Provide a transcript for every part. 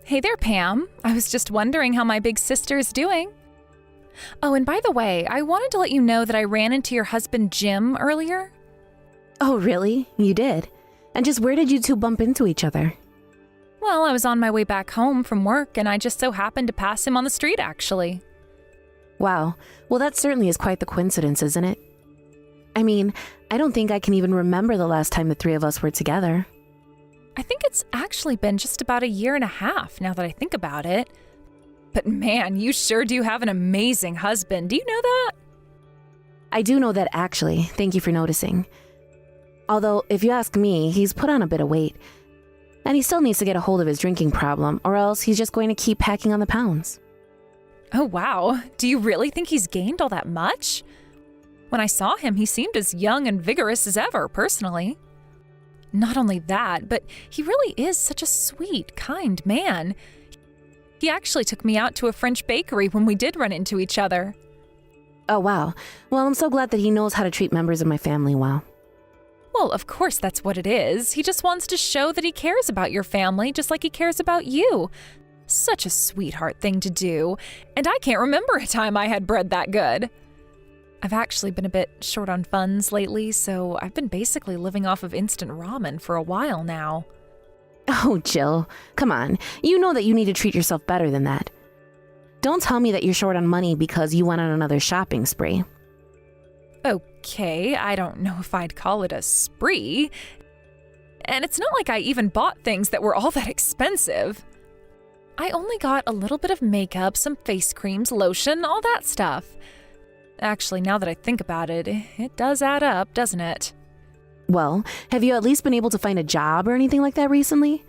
Hey there, Pam. I was just wondering how my big sister is doing. Oh, and by the way, I wanted to let you know that I ran into your husband, Jim, earlier. Oh, really? You did? And just where did you two bump into each other? Well, I was on my way back home from work, and I just so happened to pass him on the street, actually. Wow. Well, that certainly is quite the coincidence, isn't it? I mean, I don't think I can even remember the last time the three of us were together. I think it's actually been just about a year and a half, now that I think about it. But man, you sure do have an amazing husband. Do you know that? I do know that, actually. Thank you for noticing. Although, if you ask me, he's put on a bit of weight. And he still needs to get a hold of his drinking problem, or else he's just going to keep packing on the pounds. Oh, wow. Do you really think he's gained all that much? When I saw him, he seemed as young and vigorous as ever, personally. Not only that, but he really is such a sweet, kind man. He actually took me out to a French bakery when we did run into each other. Oh, wow. Well, I'm so glad that he knows how to treat members of my family well. Well, of course that's what it is. He just wants to show that he cares about your family just like he cares about you. Such a sweetheart thing to do. And I can't remember a time I had bread that good. I've actually been a bit short on funds lately, so I've been basically living off of instant ramen for a while now. Oh, Jill, come on. You know that you need to treat yourself better than that. Don't tell me that you're short on money because you went on another shopping spree. Okay, I don't know if I'd call it a spree. And it's not like I even bought things that were all that expensive. I only got a little bit of makeup, some face creams, lotion, all that stuff. Actually, now that I think about it, it does add up, doesn't it? Well, have you at least been able to find a job or anything like that recently?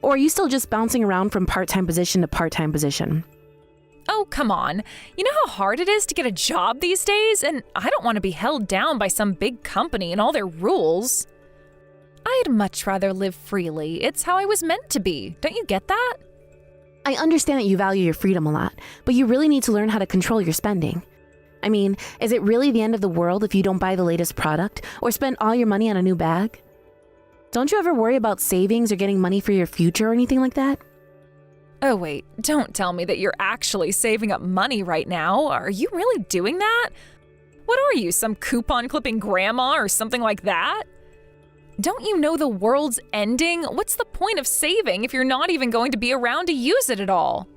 Or are you still just bouncing around from part-time position to part-time position? Oh, come on. You know how hard it is to get a job these days? And I don't want to be held down by some big company and all their rules. I'd much rather live freely. It's how I was meant to be. Don't you get that? I understand that you value your freedom a lot, but you really need to learn how to control your spending. I mean, is it really the end of the world if you don't buy the latest product or spend all your money on a new bag? Don't you ever worry about savings or getting money for your future or anything like that? Oh wait, don't tell me that you're actually saving up money right now. Are you really doing that? What are you, some coupon clipping grandma or something like that? Don't you know the world's ending? What's the point of saving if you're not even going to be around to use it at all?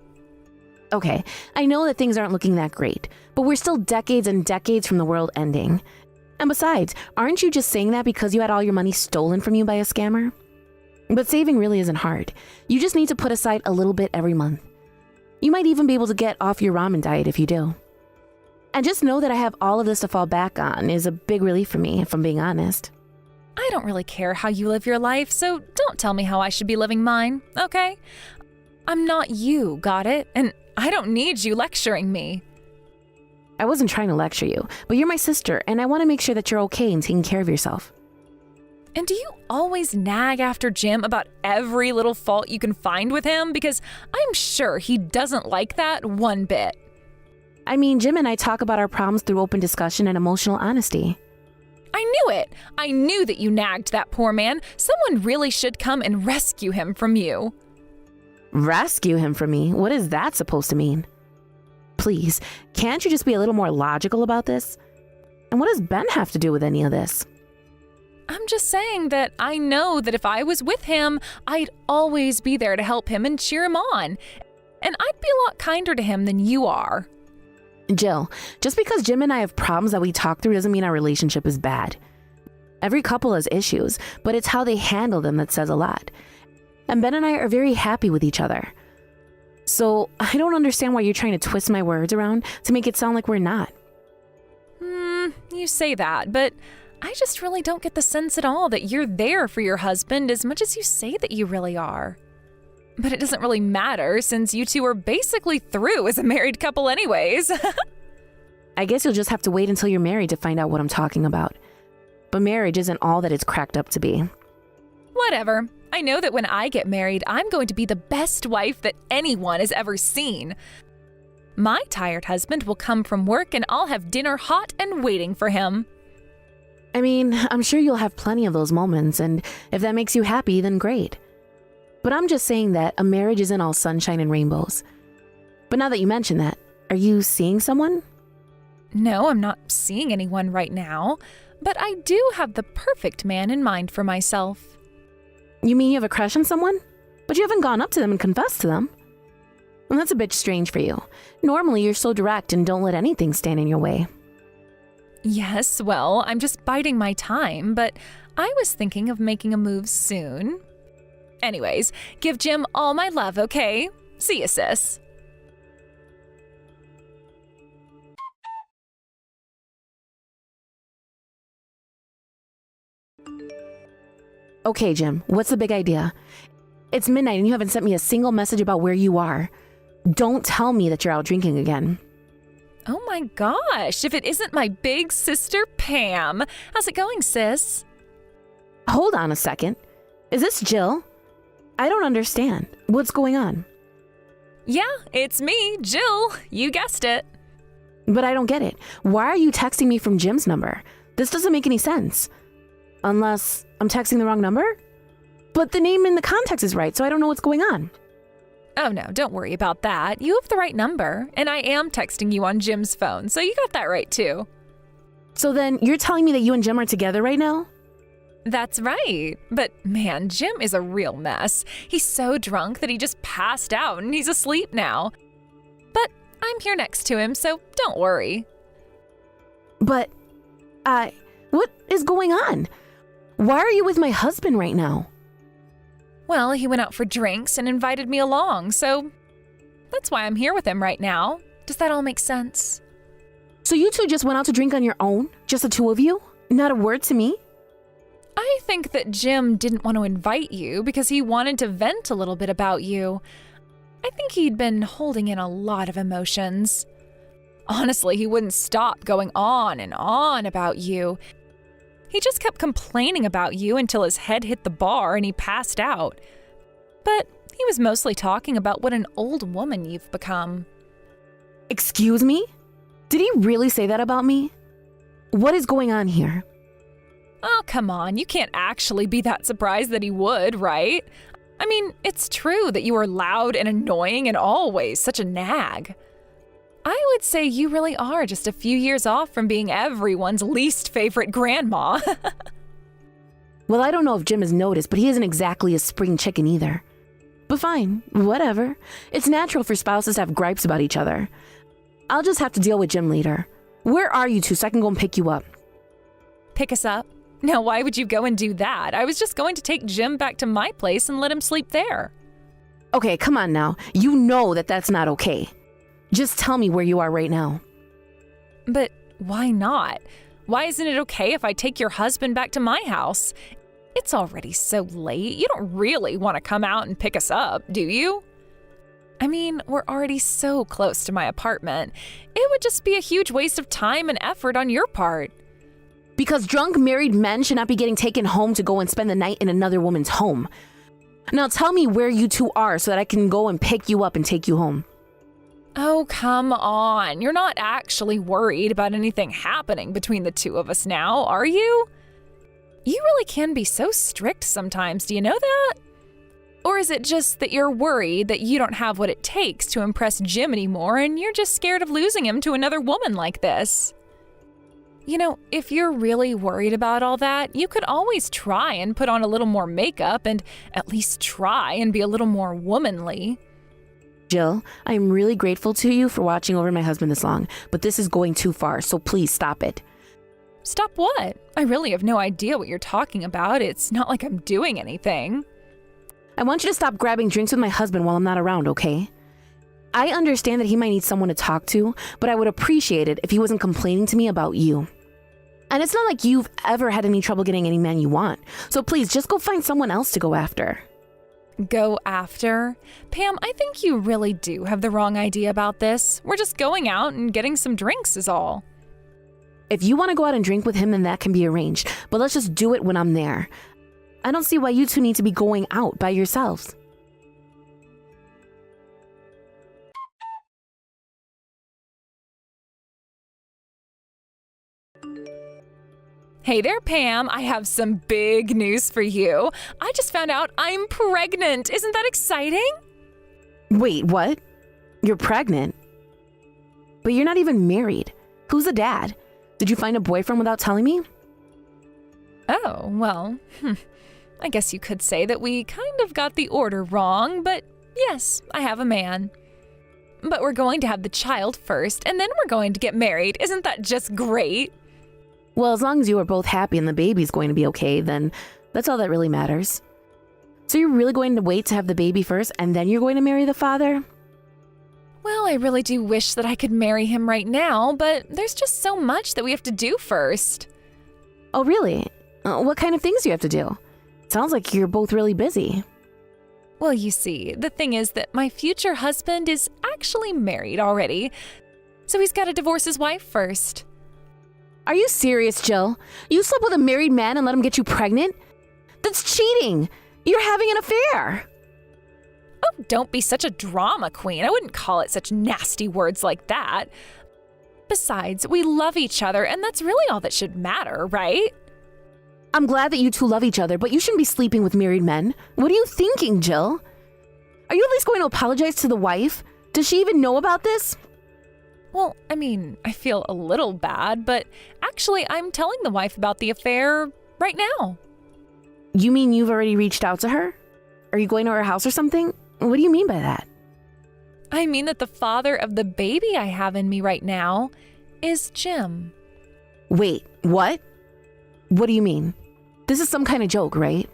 Okay, I know that things aren't looking that great, but we're still decades and decades from the world ending. And besides, aren't you just saying that because you had all your money stolen from you by a scammer? But saving really isn't hard. You just need to put aside a little bit every month. You might even be able to get off your ramen diet if you do. And just know that I have all of this to fall back on is a big relief for me, if I'm being honest. I don't really care how you live your life, so don't tell me how I should be living mine, okay? I'm not you, got it? And I don't need you lecturing me. I wasn't trying to lecture you, but you're my sister, and I want to make sure that you're okay and taking care of yourself. And do you always nag after Jim about every little fault you can find with him? Because I'm sure he doesn't like that one bit. I mean, Jim and I talk about our problems through open discussion and emotional honesty. I knew it. I knew that you nagged that poor man. Someone really should come and rescue him from you. Rescue him from me? What is that supposed to mean? Please, can't you just be a little more logical about this? And what does Ben have to do with any of this? I'm just saying that I know that if I was with him, I'd always be there to help him and cheer him on. And I'd be a lot kinder to him than you are. Jill, just because Jim and I have problems that we talk through doesn't mean our relationship is bad. Every couple has issues, but it's how they handle them that says a lot. And Ben and I are very happy with each other. So I don't understand why you're trying to twist my words around to make it sound like we're not. You say that, but I just really don't get the sense at all that you're there for your husband as much as you say that you really are. But it doesn't really matter since you two are basically through as a married couple anyways. I guess you'll just have to wait until you're married to find out what I'm talking about. But marriage isn't all that it's cracked up to be. Whatever. I know that when I get married, I'm going to be the best wife that anyone has ever seen. My tired husband will come from work and I'll have dinner hot and waiting for him. I mean, I'm sure you'll have plenty of those moments, and if that makes you happy, then great. But I'm just saying that a marriage isn't all sunshine and rainbows. But now that you mention that, are you seeing someone? No, I'm not seeing anyone right now, but I do have the perfect man in mind for myself. You mean you have a crush on someone? But you haven't gone up to them and confessed to them. Well, that's a bit strange for you. Normally, you're so direct and don't let anything stand in your way. Yes, well, I'm just biding my time, but I was thinking of making a move soon. Anyways, give Jim all my love, okay? See ya, sis. Okay, Jim, what's the big idea? It's midnight and you haven't sent me a single message about where you are. Don't tell me that you're out drinking again. Oh my gosh, if it isn't my big sister, Pam. How's it going, sis? Hold on a second. Is this Jill? I don't understand. What's going on? Yeah, it's me, Jill. You guessed it. But I don't get it. Why are you texting me from Jim's number? This doesn't make any sense. Unless I'm texting the wrong number? But the name in the context is right, so I don't know what's going on. Oh no, don't worry about that. You have the right number, and I am texting you on Jim's phone, so you got that right too. So then you're telling me that you and Jim are together right now? That's right. But man, Jim is a real mess. He's so drunk that he just passed out and he's asleep now. But I'm here next to him, so don't worry. But, what is going on? Why are you with my husband right now? Well, he went out for drinks and invited me along, so that's why I'm here with him right now. Does that all make sense? So you two just went out to drink on your own? Just the two of you? Not a word to me? I think that Jim didn't want to invite you because he wanted to vent a little bit about you. I think he'd been holding in a lot of emotions. Honestly, he wouldn't stop going on and on about you. He just kept complaining about you until his head hit the bar and he passed out. But he was mostly talking about what an old woman you've become. Excuse me? Did he really say that about me? What is going on here? Oh, come on, you can't actually be that surprised that he would, right? I mean, it's true that you are loud and annoying and always such a nag. I would say you really are just a few years off from being everyone's least favorite grandma. Well, I don't know if Jim has noticed, but he isn't exactly a spring chicken either. But fine, whatever. It's natural for spouses to have gripes about each other. I'll just have to deal with Jim later. Where are you two so I can go and pick you up? Pick us up? Now, why would you go and do that? I was just going to take Jim back to my place and let him sleep there. Okay, come on now. You know that that's not okay. Just tell me where you are right now. But why not? Why isn't it okay if I take your husband back to my house? It's already so late. You don't really want to come out and pick us up, do you? I mean, we're already so close to my apartment. It would just be a huge waste of time and effort on your part. Because drunk married men should not be getting taken home to go and spend the night in another woman's home. Now tell me where you two are so that I can go and pick you up and take you home. Oh, come on. You're not actually worried about anything happening between the two of us now, are you? You really can be so strict sometimes, do you know that? Or is it just that you're worried that you don't have what it takes to impress Jim anymore and you're just scared of losing him to another woman like this? You know, if you're really worried about all that, you could always try and put on a little more makeup and at least try and be a little more womanly. Jill, I am really grateful to you for watching over my husband this long, but this is going too far, so please stop it. Stop what? I really have no idea what you're talking about. It's not like I'm doing anything. I want you to stop grabbing drinks with my husband while I'm not around, okay? I understand that he might need someone to talk to, but I would appreciate it if he wasn't complaining to me about you. And it's not like you've ever had any trouble getting any man you want, so please just go find someone else to go after. Go after? Pam, I think you really do have the wrong idea about this. We're just going out and getting some drinks is all. If you want to go out and drink with him, then that can be arranged, but let's just do it when I'm there. I don't see why you two need to be going out by yourselves. Hey there, Pam. I have some big news for you. I just found out I'm pregnant. Isn't that exciting? Wait, what? You're pregnant? But you're not even married. Who's the dad? Did you find a boyfriend without telling me? Oh, well, I guess you could say that we kind of got the order wrong, but yes, I have a man. But we're going to have the child first, and then we're going to get married. Isn't that just great? Well, as long as you are both happy and the baby's going to be okay, then that's all that really matters. So you're really going to wait to have the baby first, and then you're going to marry the father? Well, I really do wish that I could marry him right now, but there's just so much that we have to do first. Oh, really? What kind of things do you have to do? Sounds like you're both really busy. Well, you see, the thing is that my future husband is actually married already, so he's got to divorce his wife first. Are you serious, Jill? You slept with a married man and let him get you pregnant? That's cheating! You're having an affair! Oh, don't be such a drama queen. I wouldn't call it such nasty words like that. Besides, we love each other, and that's really all that should matter, right? I'm glad that you two love each other, but you shouldn't be sleeping with married men. What are you thinking, Jill? Are you at least going to apologize to the wife? Does she even know about this? Well, I mean, I feel a little bad, but actually I'm telling the wife about the affair right now. You mean you've already reached out to her? Are you going to her house or something? What do you mean by that? I mean that the father of the baby I have in me right now is Jim. Wait, what? What do you mean? This is some kind of joke, right?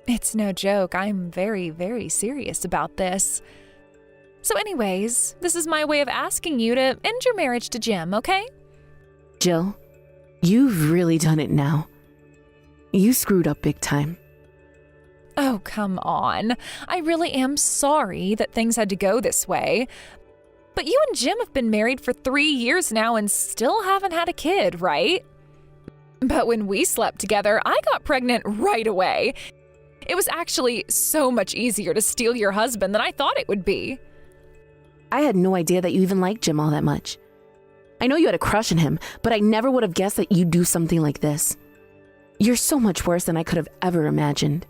It's no joke. I'm very, very serious about this. So anyways, this is my way of asking you to end your marriage to Jim, okay? Jill, you've really done it now. You screwed up big time. Oh, come on. I really am sorry that things had to go this way. But you and Jim have been married for 3 years now and still haven't had a kid, right? But when we slept together, I got pregnant right away. It was actually so much easier to steal your husband than I thought it would be. I had no idea that you even liked Jim all that much. I know you had a crush on him, but I never would have guessed that you'd do something like this. You're so much worse than I could have ever imagined.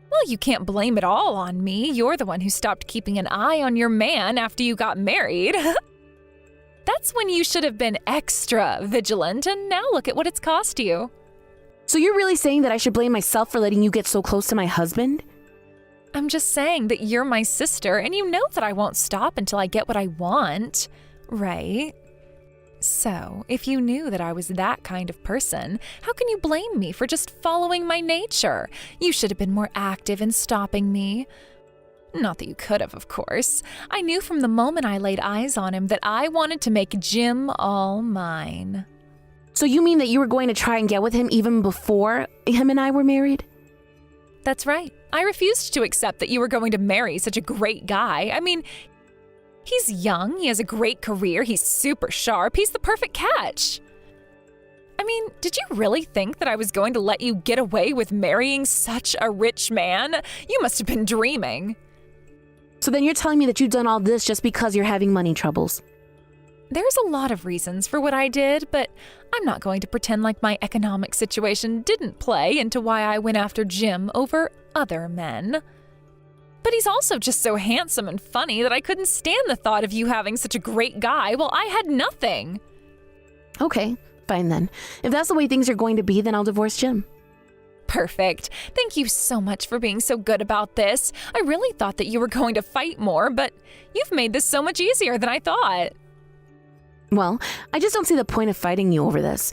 Well, you can't blame it all on me. You're the one who stopped keeping an eye on your man after you got married. That's when you should have been extra vigilant, and now look at what it's cost you. So you're really saying that I should blame myself for letting you get so close to my husband? I'm just saying that you're my sister, and you know that I won't stop until I get what I want, right? So, if you knew that I was that kind of person, how can you blame me for just following my nature? You should have been more active in stopping me. Not that you could have, of course. I knew from the moment I laid eyes on him that I wanted to make Jim all mine. So you mean that you were going to try and get with him even before him and I were married? That's right. I refused to accept that you were going to marry such a great guy. I mean, he's young, he has a great career, he's super sharp, he's the perfect catch. I mean, did you really think that I was going to let you get away with marrying such a rich man? You must have been dreaming. So then you're telling me that you've done all this just because you're having money troubles? There's a lot of reasons for what I did, but I'm not going to pretend like my economic situation didn't play into why I went after Jim over other men. But he's also just so handsome and funny that I couldn't stand the thought of you having such a great guy while I had nothing. Okay, fine then. If that's the way things are going to be, then I'll divorce Jim. Perfect. Thank you so much for being so good about this. I really thought that you were going to fight more, but you've made this so much easier than I thought. Well, I just don't see the point of fighting you over this.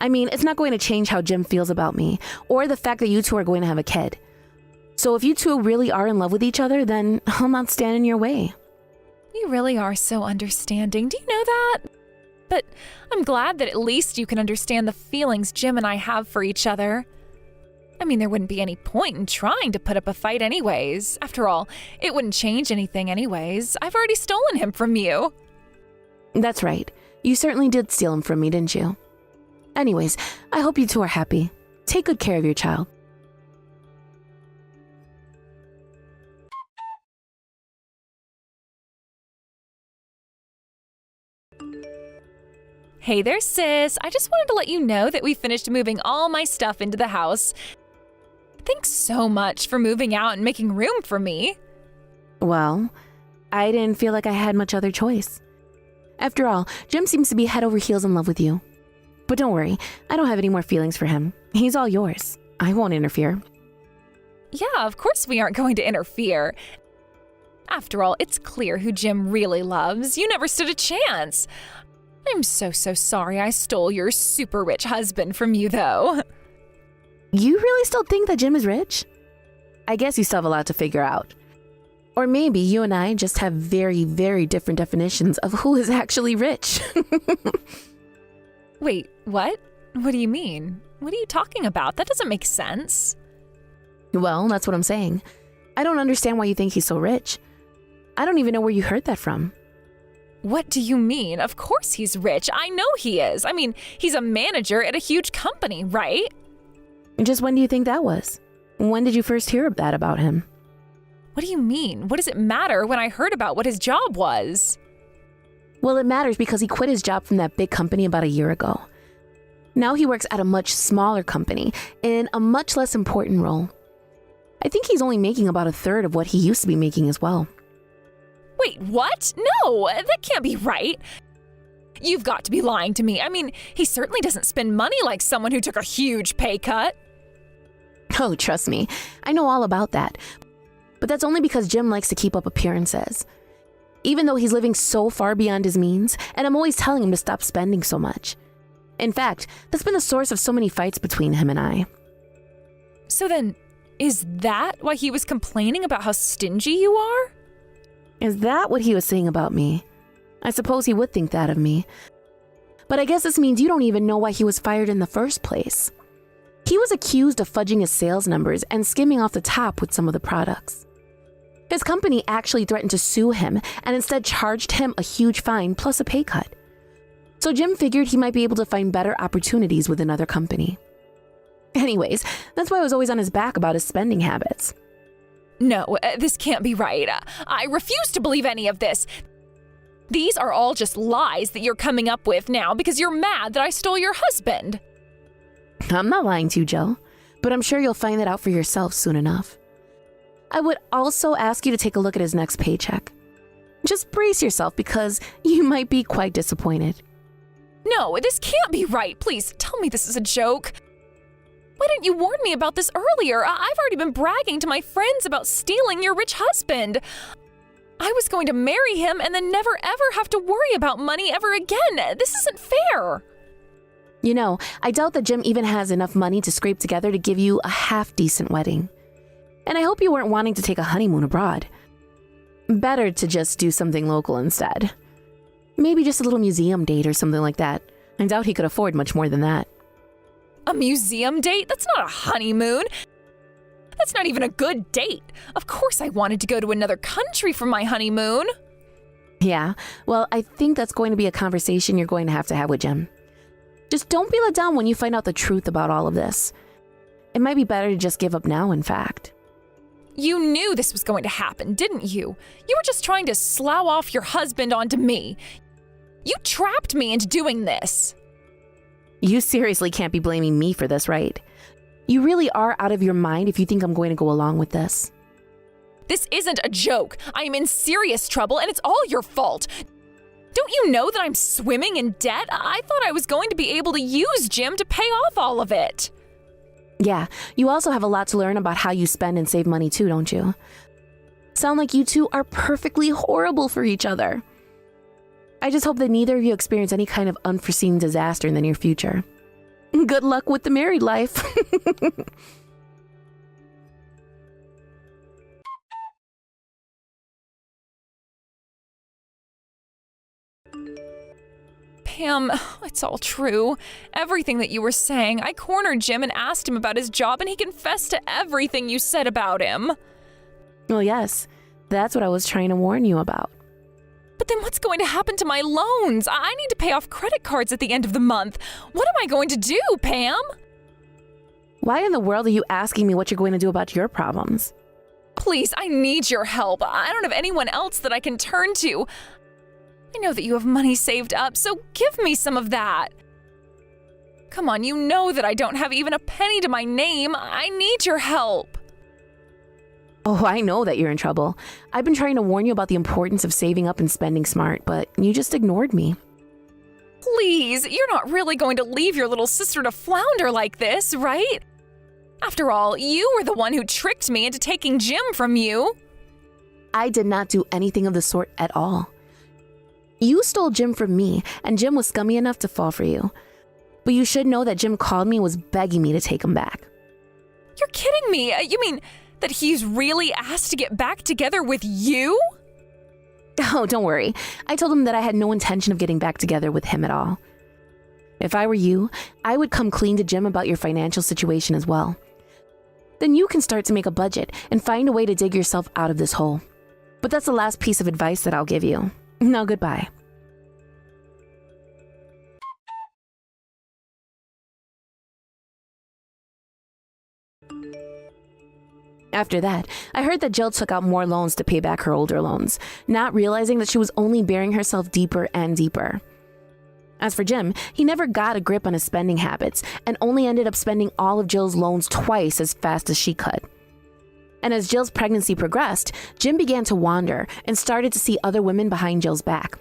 I mean, it's not going to change how Jim feels about me, or the fact that you two are going to have a kid. So if you two really are in love with each other, then I'll not stand in your way. You really are so understanding. Do you know that? But I'm glad that at least you can understand the feelings Jim and I have for each other. I mean, there wouldn't be any point in trying to put up a fight anyways. After all, it wouldn't change anything anyways. I've already stolen him from you. That's right. You certainly did steal him from me, didn't you? Anyways, I hope you two are happy. Take good care of your child. Hey there, sis. I just wanted to let you know that we finished moving all my stuff into the house. Thanks so much for moving out and making room for me. Well, I didn't feel like I had much other choice. After all, Jim seems to be head over heels in love with you. But don't worry, I don't have any more feelings for him. He's all yours. I won't interfere. Yeah, of course we aren't going to interfere. After all, it's clear who Jim really loves. You never stood a chance. I'm so sorry I stole your super rich husband from you, though. You really still think that Jim is rich? I guess you still have a lot to figure out. Or maybe you and I just have very, very different definitions of who is actually rich. Wait, what? What do you mean? What are you talking about? That doesn't make sense. Well, that's what I'm saying. I don't understand why you think he's so rich. I don't even know where you heard that from. What do you mean? Of course he's rich. I know he is. I mean, he's a manager at a huge company, right? Just when do you think that was? When did you first hear that about him? What do you mean? What does it matter when I heard about what his job was? Well, it matters because he quit his job from that big company about a year ago. Now he works at a much smaller company in a much less important role. I think he's only making about a third of what he used to be making as well. Wait, what? No, that can't be right. You've got to be lying to me. I mean, he certainly doesn't spend money like someone who took a huge pay cut. Oh, trust me, I know all about that. But that's only because Jim likes to keep up appearances. Even though he's living so far beyond his means, and I'm always telling him to stop spending so much. In fact, that's been the source of so many fights between him and I. So then, is that why he was complaining about how stingy you are? Is that what he was saying about me? I suppose he would think that of me. But I guess this means you don't even know why he was fired in the first place. He was accused of fudging his sales numbers and skimming off the top with some of the products. His company actually threatened to sue him and instead charged him a huge fine plus a pay cut. So Jim figured he might be able to find better opportunities with another company. Anyways, that's why I was always on his back about his spending habits. No, this can't be right. I refuse to believe any of this. These are all just lies that you're coming up with now because you're mad that I stole your husband. I'm not lying to you, Jill, but I'm sure you'll find that out for yourself soon enough. I would also ask you to take a look at his next paycheck. Just brace yourself because you might be quite disappointed. No, this can't be right. Please tell me this is a joke. Why didn't you warn me about this earlier? I've already been bragging to my friends about stealing your rich husband. I was going to marry him and then never ever have to worry about money ever again. This isn't fair. You know, I doubt that Jim even has enough money to scrape together to give you a half-decent wedding. And I hope you weren't wanting to take a honeymoon abroad. Better to just do something local instead. Maybe just a little museum date or something like that. I doubt he could afford much more than that. A museum date? That's not a honeymoon. That's not even a good date. Of course I wanted to go to another country for my honeymoon. Yeah, well, I think that's going to be a conversation you're going to have with Jim. Just don't be let down when you find out the truth about all of this. It might be better to just give up now, in fact. You knew this was going to happen, didn't you? You were just trying to slough off your husband onto me. You trapped me into doing this. You seriously can't be blaming me for this, right? You really are out of your mind if you think I'm going to go along with this. This isn't a joke. I am in serious trouble and it's all your fault. Don't you know that I'm swimming in debt? I thought I was going to be able to use Jim to pay off all of it. Yeah, you also have a lot to learn about how you spend and save money too, don't you? Sound like you two are perfectly horrible for each other. I just hope that neither of you experience any kind of unforeseen disaster in the near future. Good luck with the married life. Pam, it's all true. Everything that you were saying. I cornered Jim and asked him about his job, and he confessed to everything you said about him. Well, yes, that's what I was trying to warn you about. But then what's going to happen to my loans? I need to pay off credit cards at the end of the month. What am I going to do, Pam? Why in the world are you asking me what you're going to do about your problems? Please, I need your help. I don't have anyone else that I can turn to. I know that you have money saved up, so give me some of that. Come on, you know that I don't have even a penny to my name. I need your help. Oh, I know that you're in trouble. I've been trying to warn you about the importance of saving up and spending smart, but you just ignored me. Please, you're not really going to leave your little sister to flounder like this, right? After all, you were the one who tricked me into taking Jim from you. I did not do anything of the sort at all. You stole Jim from me, and Jim was scummy enough to fall for you. But you should know that Jim called me and was begging me to take him back. You're kidding me. You mean that he's really asked to get back together with you? Oh, don't worry. I told him that I had no intention of getting back together with him at all. If I were you, I would come clean to Jim about your financial situation as well. Then you can start to make a budget and find a way to dig yourself out of this hole. But that's the last piece of advice that I'll give you. Now, goodbye. After that, I heard that Jill took out more loans to pay back her older loans, not realizing that she was only burying herself deeper and deeper. As for Jim, he never got a grip on his spending habits and only ended up spending all of Jill's loans twice as fast as she could. And as Jill's pregnancy progressed, Jim began to wander and started to see other women behind Jill's back.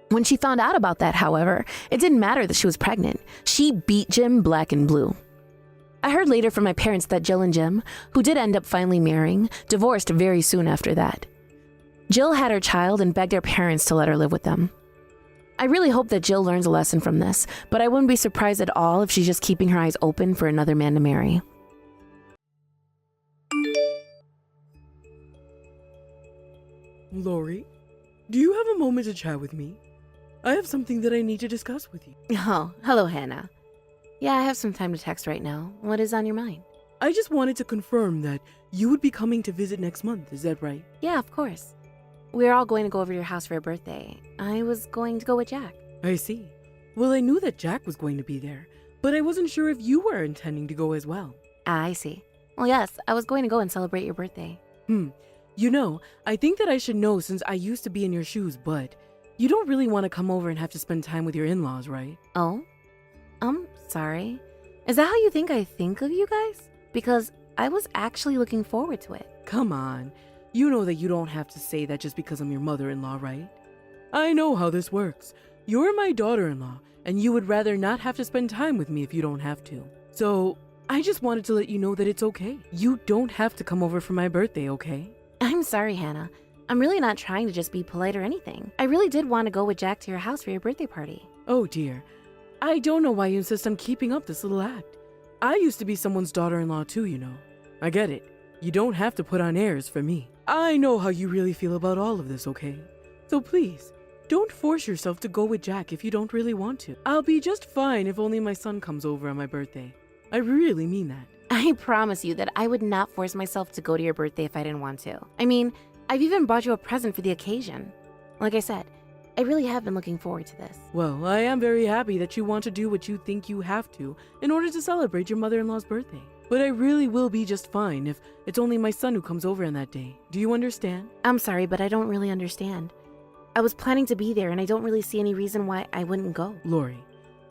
When she found out about that, however, it didn't matter that she was pregnant. She beat Jim black and blue. I heard later from my parents that Jill and Jim, who did end up finally marrying, divorced very soon after that. Jill had her child and begged her parents to let her live with them. I really hope that Jill learns a lesson from this, but I wouldn't be surprised at all if she's just keeping her eyes open for another man to marry. Lori, do you have a moment to chat with me? I have something that I need to discuss with you. Oh, hello, Hannah. Yeah, I have some time to text right now. What is on your mind? I just wanted to confirm that you would be coming to visit next month, is that right? Yeah, of course. We're all going to go over to your house for your birthday. I was going to go with Jack. I see. Well, I knew that Jack was going to be there, but I wasn't sure if you were intending to go as well. I see. Well, yes, I was going to go and celebrate your birthday. You know, I think that I should know since I used to be in your shoes, but you don't really want to come over and have to spend time with your in-laws, right? Oh? Sorry. Is that how you think I think of you guys? Because I was actually looking forward to it. Come on. You know that you don't have to say that just because I'm your mother-in-law, right? I know how this works. You're my daughter-in-law, and you would rather not have to spend time with me if you don't have to. So, I just wanted to let you know that it's okay. You don't have to come over for my birthday, okay? I'm sorry, Hannah. I'm really not trying to just be polite or anything. I really did want to go with Jack to your house for your birthday party. Oh dear. I don't know why you insist on keeping up this little act. I used to be someone's daughter-in-law too, you know. I get it. You don't have to put on airs for me. I know how you really feel about all of this, okay? So please, don't force yourself to go with Jack if you don't really want to. I'll be just fine if only my son comes over on my birthday. I really mean that. I promise you that I would not force myself to go to your birthday if I didn't want to. I mean, I've even bought you a present for the occasion. Like I said, I really have been looking forward to this. Well, I am very happy that you want to do what you think you have to in order to celebrate your mother-in-law's birthday. But I really will be just fine if it's only my son who comes over on that day. Do you understand? I'm sorry, but I don't really understand. I was planning to be there and I don't really see any reason why I wouldn't go. Lori,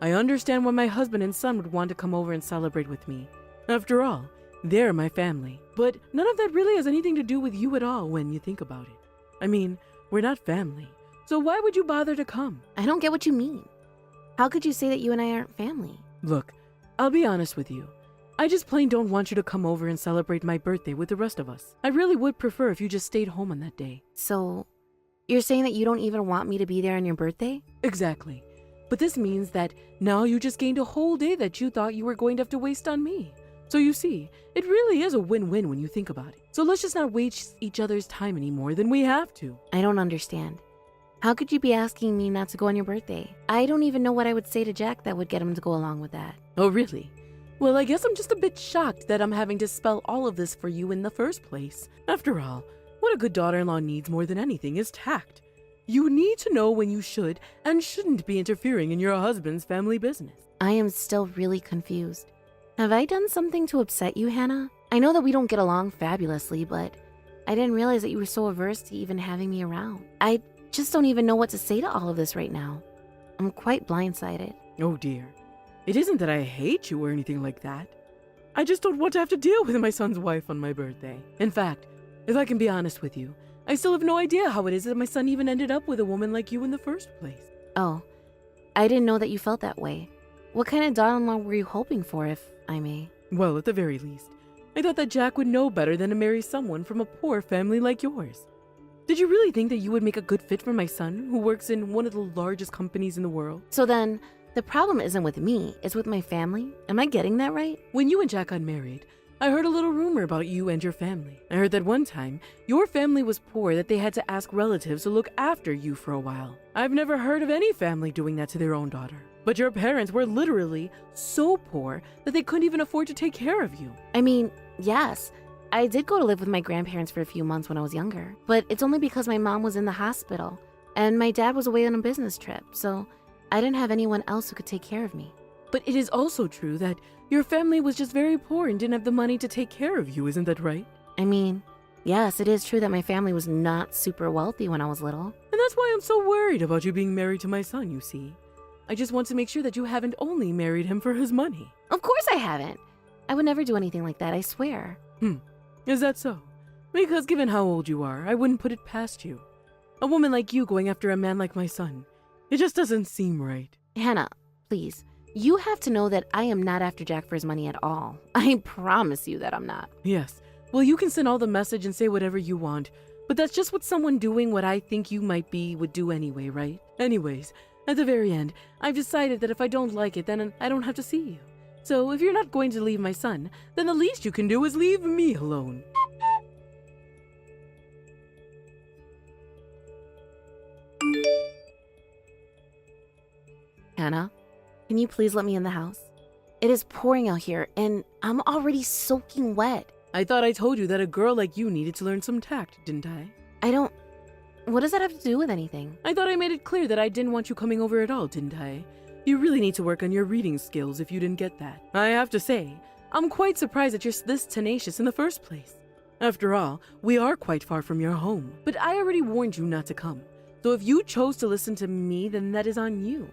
I understand why my husband and son would want to come over and celebrate with me. After all, they're my family. But none of that really has anything to do with you at all when you think about it. I mean, we're not family. So why would you bother to come? I don't get what you mean. How could you say that you and I aren't family? Look, I'll be honest with you. I just plain don't want you to come over and celebrate my birthday with the rest of us. I really would prefer if you just stayed home on that day. So, you're saying that you don't even want me to be there on your birthday? Exactly. But this means that now you just gained a whole day that you thought you were going to have to waste on me. So you see, it really is a win-win when you think about it. So let's just not waste each other's time any more than we have to. I don't understand. How could you be asking me not to go on your birthday? I don't even know what I would say to Jack that would get him to go along with that. Oh, really? Well, I guess I'm just a bit shocked that I'm having to spell all of this for you in the first place. After all, what a good daughter-in-law needs more than anything is tact. You need to know when you should and shouldn't be interfering in your husband's family business. I am still really confused. Have I done something to upset you, Hannah? I know that we don't get along fabulously, but I didn't realize that you were so averse to even having me around. I just don't even know what to say to all of this right now. I'm quite blindsided. Oh dear. It isn't that I hate you or anything like that. I just don't want to have to deal with my son's wife on my birthday. In fact, if I can be honest with you, I still have no idea how it is that my son even ended up with a woman like you in the first place. Oh, I didn't know that you felt that way. What kind of daughter-in-law were you hoping for, if I may? Well, at the very least, I thought that Jack would know better than to marry someone from a poor family like yours. Did you really think that you would make a good fit for my son, who works in one of the largest companies in the world? So then, the problem isn't with me, it's with my family? Am I getting that right? When you and Jack got married, I heard a little rumor about you and your family. I heard that one time, your family was poor that they had to ask relatives to look after you for a while. I've never heard of any family doing that to their own daughter. But your parents were literally so poor that they couldn't even afford to take care of you. I mean, yes, I did go to live with my grandparents for a few months when I was younger, but it's only because my mom was in the hospital and my dad was away on a business trip, so I didn't have anyone else who could take care of me. But it is also true that your family was just very poor and didn't have the money to take care of you, isn't that right? I mean, yes, it is true that my family was not super wealthy when I was little. And that's why I'm so worried about you being married to my son, you see. I just want to make sure that you haven't only married him for his money. Of course I haven't. I would never do anything like that, I swear. Is that so? Because given how old you are, I wouldn't put it past you. A woman like you going after a man like my son. It just doesn't seem right. Hannah, please. You have to know that I am not after Jack for his money at all. I promise you that I'm not. Yes. Well, you can send all the message and say whatever you want, but that's just what someone doing what I think you might be would do anyway, right? Anyways, at the very end, I've decided that if I don't like it, then I don't have to see you. So if you're not going to leave my son, then the least you can do is leave me alone. Hannah, can you please let me in the house? It is pouring out here, and I'm already soaking wet. I thought I told you that a girl like you needed to learn some tact, didn't I? What does that have to do with anything? I thought I made it clear that I didn't want you coming over at all, didn't I? You really need to work on your reading skills if you didn't get that. I have to say, I'm quite surprised that you're this tenacious in the first place. After all, we are quite far from your home. But I already warned you not to come. So if you chose to listen to me, then that is on you.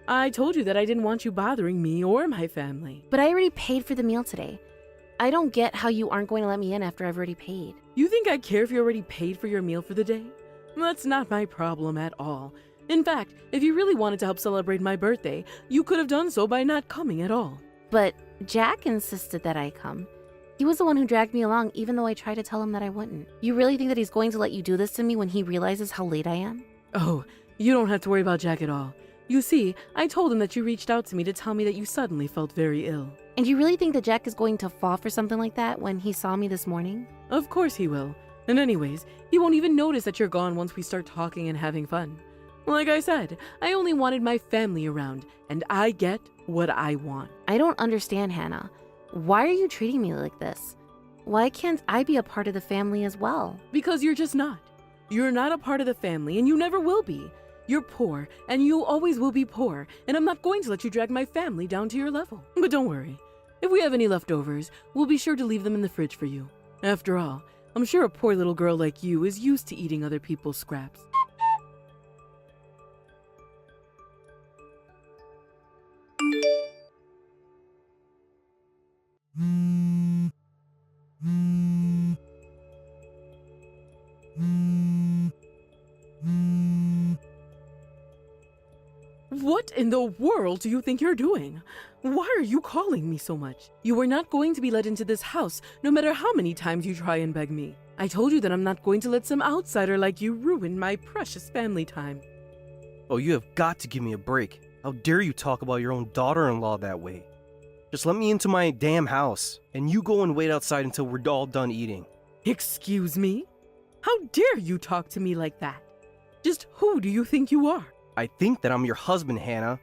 I told you that I didn't want you bothering me or my family. But I already paid for the meal today. I don't get how you aren't going to let me in after I've already paid. You think I care if you already paid for your meal for the day? That's not my problem at all. In fact, if you really wanted to help celebrate my birthday, you could have done so by not coming at all. But Jack insisted that I come. He was the one who dragged me along even though I tried to tell him that I wouldn't. You really think that he's going to let you do this to me when he realizes how late I am? Oh, you don't have to worry about Jack at all. You see, I told him that you reached out to me to tell me that you suddenly felt very ill. And you really think that Jack is going to fall for something like that when he saw me this morning? Of course he will. And anyways, he won't even notice that you're gone once we start talking and having fun. Like I said, I only wanted my family around, and I get what I want. I don't understand, Hannah. Why are you treating me like this? Why can't I be a part of the family as well? Because you're just not. You're not a part of the family, and you never will be. You're poor, and you always will be poor, and I'm not going to let you drag my family down to your level. But don't worry. If we have any leftovers, we'll be sure to leave them in the fridge for you. After all, I'm sure a poor little girl like you is used to eating other people's scraps. What in the world do you think you're doing? Why are you calling me so much? You are not going to be let into this house, no matter how many times you try and beg me. I told you that I'm not going to let some outsider like you ruin my precious family time. Oh, you have got to give me a break. How dare you talk about your own daughter-in-law that way? Just let me into my damn house, and you go and wait outside until we're all done eating. Excuse me? How dare you talk to me like that? Just who do you think you are? I think that I'm your husband, Hannah.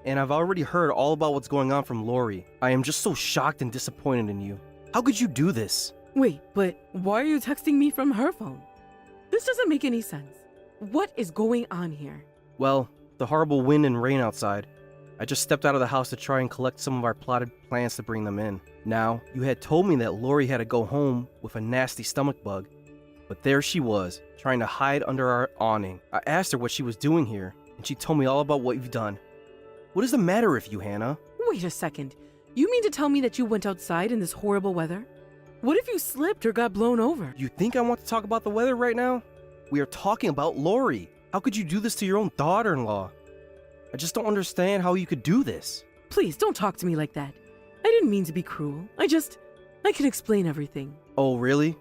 And I've already heard all about what's going on from Lori. I am just so shocked and disappointed in you. How could you do this? Wait, but why are you texting me from her phone? This doesn't make any sense. What is going on here? Well, the horrible wind and rain outside. I just stepped out of the house to try and collect some of our plotted plans to bring them in. Now, you had told me that Lori had to go home with a nasty stomach bug. But there she was, trying to hide under our awning. I asked her what she was doing here, and she told me all about what you've done. What is the matter with you, Hannah? Wait a second. You mean to tell me that you went outside in this horrible weather? What if you slipped or got blown over? You think I want to talk about the weather right now? We are talking about Lori. How could you do this to your own daughter-in-law? I just don't understand how you could do this. Please, don't talk to me like that. I didn't mean to be cruel. I can explain everything. Oh, really?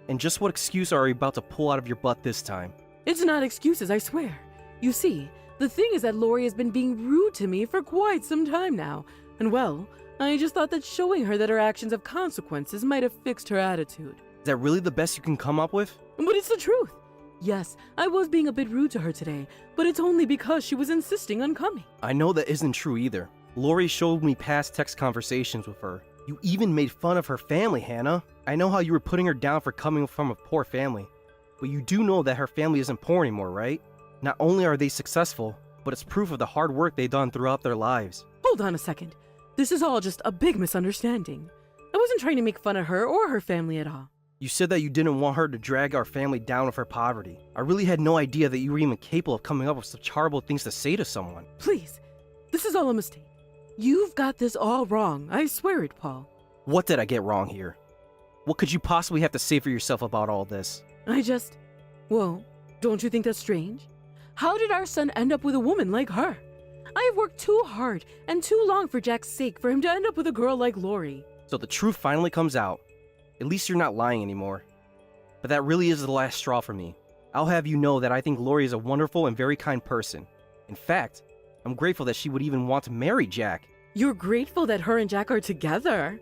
And just what excuse are you about to pull out of your butt this time? It's not excuses, I swear. You see, the thing is that Lori has been being rude to me for quite some time now. And well, I just thought that showing her that her actions have consequences might have fixed her attitude. Is that really the best you can come up with? But it's the truth. Yes, I was being a bit rude to her today, but it's only because she was insisting on coming. I know that isn't true either. Lori showed me past text conversations with her. You even made fun of her family, Hannah. I know how you were putting her down for coming from a poor family, but you do know that her family isn't poor anymore, right? Not only are they successful, but it's proof of the hard work they've done throughout their lives. Hold on a second. This is all just a big misunderstanding. I wasn't trying to make fun of her or her family at all. You said that you didn't want her to drag our family down with her poverty. I really had no idea that you were even capable of coming up with such horrible things to say to someone. Please, this is all a mistake. You've got this all wrong. I swear it, Paul. What did I get wrong here? What could you possibly have to say for yourself about all this? Well, don't you think that's strange? How did our son end up with a woman like her? I have worked too hard and too long for Jack's sake for him to end up with a girl like Lori. So the truth finally comes out. At least you're not lying anymore. But that really is the last straw for me. I'll have you know that I think Lori is a wonderful and very kind person. In fact, I'm grateful that she would even want to marry Jack. You're grateful that her and Jack are together?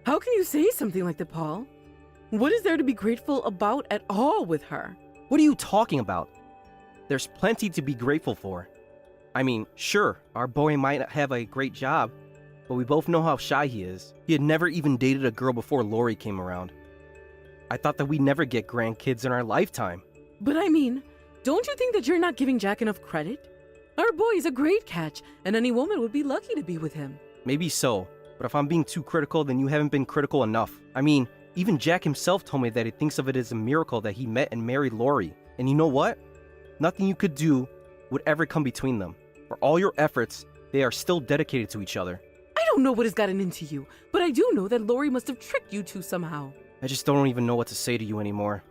How can you say something like that, Paul? What is there to be grateful about at all with her? What are you talking about? There's plenty to be grateful for. I mean, sure, our boy might not have a great job, but we both know how shy he is. He had never even dated a girl before Lori came around. I thought that we'd never get grandkids in our lifetime. But I mean, don't you think that you're not giving Jack enough credit? Our boy is a great catch, and any woman would be lucky to be with him. Maybe so, but if I'm being too critical, then you haven't been critical enough. I mean, even Jack himself told me that he thinks of it as a miracle that he met and married Lori. And you know what? Nothing you could do would ever come between them. For all your efforts, they are still dedicated to each other. I don't know what has gotten into you, but I do know that Lori must have tricked you two somehow. I just don't even know what to say to you anymore.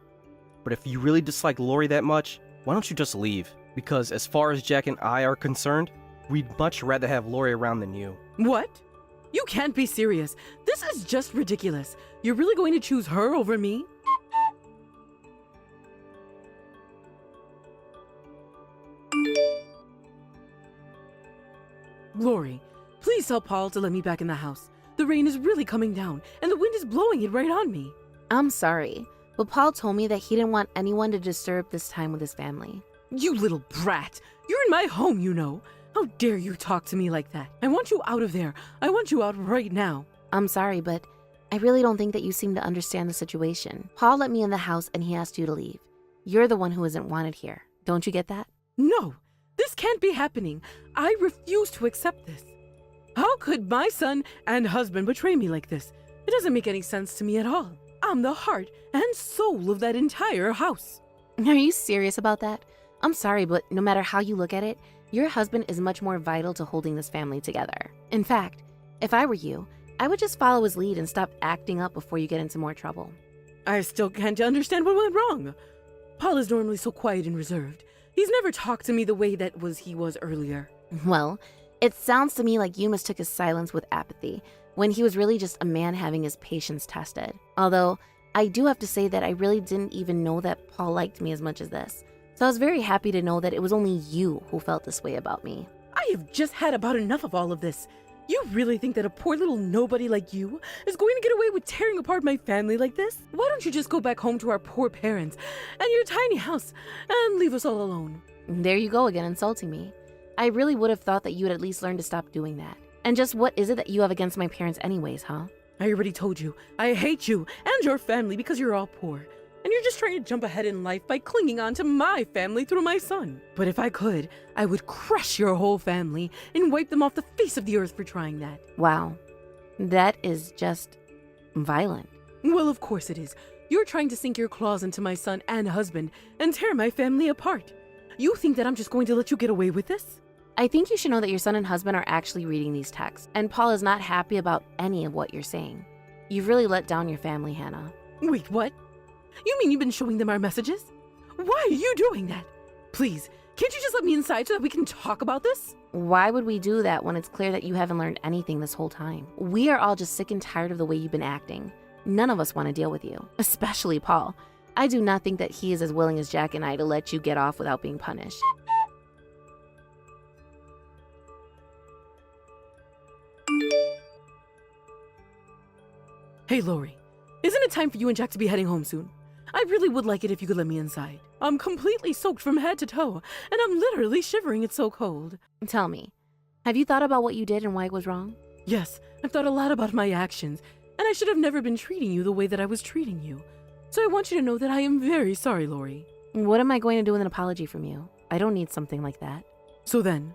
But if you really dislike Lori that much, why don't you just leave? Because as far as Jack and I are concerned, we'd much rather have Lori around than you. What? You can't be serious. This is just ridiculous. You're really going to choose her over me? Lori, please tell Paul to let me back in the house. The rain is really coming down, and the wind is blowing it right on me. I'm sorry, but Paul told me that he didn't want anyone to disturb this time with his family. You little brat! You're in my home, you know. How dare you talk to me like that? I want you out of there. I want you out right now. I'm sorry, but I really don't think that you seem to understand the situation. Paul let me in the house and he asked you to leave. You're the one who isn't wanted here. Don't you get that? No, this can't be happening. I refuse to accept this. How could my son and husband betray me like this? It doesn't make any sense to me at all. I'm the heart and soul of that entire house. Are you serious about that? I'm sorry, but no matter how you look at it, your husband is much more vital to holding this family together. In fact, if I were you, I would just follow his lead and stop acting up before you get into more trouble. I still can't understand what went wrong. Paul is normally so quiet and reserved. He's never talked to me the way he was earlier. Well, it sounds to me like you mistook his silence with apathy, when he was really just a man having his patience tested. Although, I do have to say that I really didn't even know that Paul liked me as much as this. So I was very happy to know that it was only you who felt this way about me. I have just had about enough of all of this. You really think that a poor little nobody like you is going to get away with tearing apart my family like this? Why don't you just go back home to our poor parents and your tiny house and leave us all alone? There you go again, insulting me. I really would have thought that you would at least learn to stop doing that. And just what is it that you have against my parents anyways, huh? I already told you, I hate you and your family because you're all poor. And you're just trying to jump ahead in life by clinging on to my family through my son. But if I could, I would crush your whole family and wipe them off the face of the earth for trying that. Wow, that is just violent. Well, of course it is. You're trying to sink your claws into my son and husband and tear my family apart. You think that I'm just going to let you get away with this? I think you should know that your son and husband are actually reading these texts, and Paul is not happy about any of what you're saying. You've really let down your family, Hannah. Wait, what? You mean you've been showing them our messages? Why are you doing that? Please, can't you just let me inside so that we can talk about this? Why would we do that when it's clear that you haven't learned anything this whole time? We are all just sick and tired of the way you've been acting. None of us want to deal with you, especially Paul. I do not think that he is as willing as Jack and I to let you get off without being punished. Hey, Lori, isn't it time for you and Jack to be heading home soon? I really would like it if you could let me inside. I'm completely soaked from head to toe, and I'm literally shivering. It's so cold. Tell me, have you thought about what you did and why it was wrong? Yes, I've thought a lot about my actions, and I should have never been treating you the way that I was treating you. So I want you to know that I am very sorry, Lori. What am I going to do with an apology from you? I don't need something like that. So then,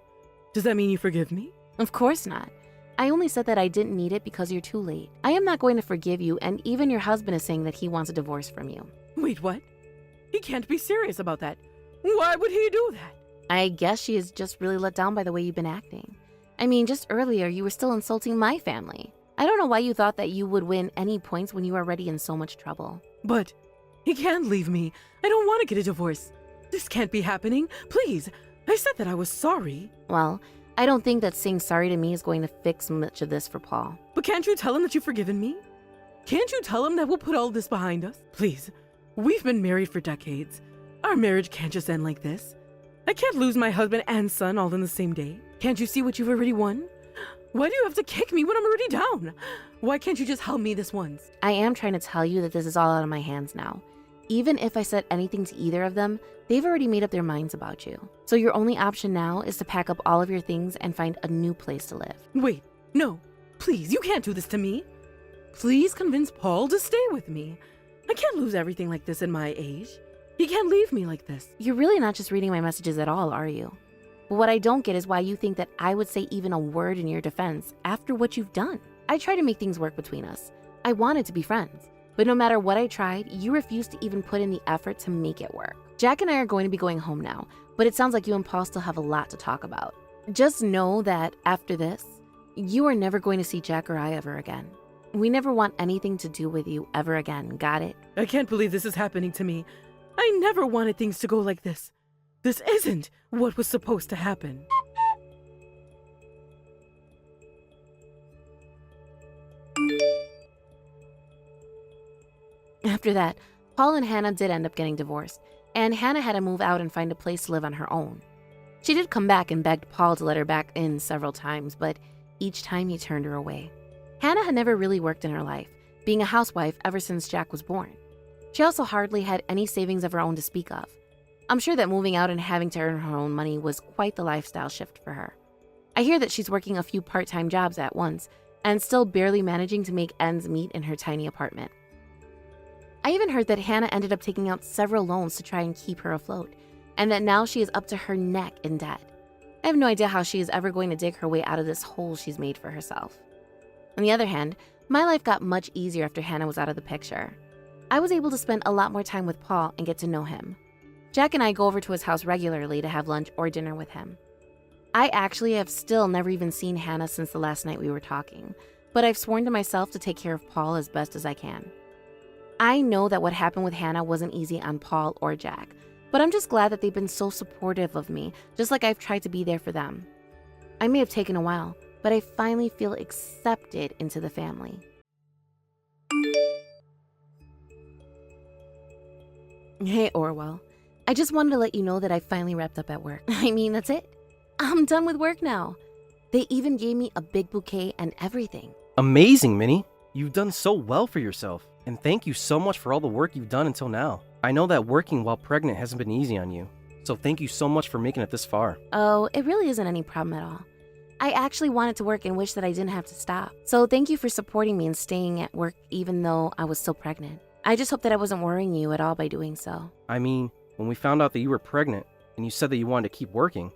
does that mean you forgive me? Of course not. I only said that I didn't need it because you're too late. I am not going to forgive you, and even your husband is saying that he wants a divorce from you. Wait, what? He can't be serious about that. Why would he do that? I guess she is just really let down by the way you've been acting. I mean, just earlier you were still insulting my family. I don't know why you thought that you would win any points when you were already in so much trouble. But he can't leave me. I don't want to get a divorce. This can't be happening. Please, I said that I was sorry. Well, I don't think that saying sorry to me is going to fix much of this for Paul. But can't you tell him that you've forgiven me? Can't you tell him that we'll put all this behind us? Please, we've been married for decades. Our marriage can't just end like this. I can't lose my husband and son all in the same day. Can't you see what you've already won? Why do you have to kick me when I'm already down? Why can't you just help me this once? I am trying to tell you that this is all out of my hands now. Even if I said anything to either of them, they've already made up their minds about you. So your only option now is to pack up all of your things and find a new place to live. Wait, no, please, you can't do this to me. Please convince Paul to stay with me. I can't lose everything like this at my age. He can't leave me like this. You're really not just reading my messages at all, are you? But what I don't get is why you think that I would say even a word in your defense after what you've done. I tried to make things work between us. I wanted to be friends. But no matter what I tried, you refused to even put in the effort to make it work. Jack and I are going to be going home now, but it sounds like you and Paul still have a lot to talk about. Just know that after this, you are never going to see Jack or I ever again. We never want anything to do with you ever again, got it? I can't believe this is happening to me. I never wanted things to go like this. This isn't what was supposed to happen. After that, Paul and Hannah did end up getting divorced, and Hannah had to move out and find a place to live on her own. She did come back and begged Paul to let her back in several times, but each time he turned her away. Hannah had never really worked in her life, being a housewife ever since Jack was born. She also hardly had any savings of her own to speak of. I'm sure that moving out and having to earn her own money was quite the lifestyle shift for her. I hear that she's working a few part-time jobs at once and still barely managing to make ends meet in her tiny apartment. I even heard that Hannah ended up taking out several loans to try and keep her afloat, and that now she is up to her neck in debt. I have no idea how she is ever going to dig her way out of this hole she's made for herself. On the other hand, my life got much easier after Hannah was out of the picture. I was able to spend a lot more time with Paul and get to know him. Jack and I go over to his house regularly to have lunch or dinner with him. I actually have still never even seen Hannah since the last night we were talking, but I've sworn to myself to take care of Paul as best as I can. I know that what happened with Hannah wasn't easy on Paul or Jack, but I'm just glad that they've been so supportive of me, just like I've tried to be there for them. I may have taken a while, but I finally feel accepted into the family. Hey, Orwell. I just wanted to let you know that I finally wrapped up at work. I mean, that's it. I'm done with work now. They even gave me a big bouquet and everything. Amazing, Minnie. You've done so well for yourself. And thank you so much for all the work you've done until now. I know that working while pregnant hasn't been easy on you. So thank you so much for making it this far. Oh, it really isn't any problem at all. I actually wanted to work and wish that I didn't have to stop. So thank you for supporting me and staying at work even though I was still pregnant. I just hope that I wasn't worrying you at all by doing so. I mean, when we found out that you were pregnant and you said that you wanted to keep working,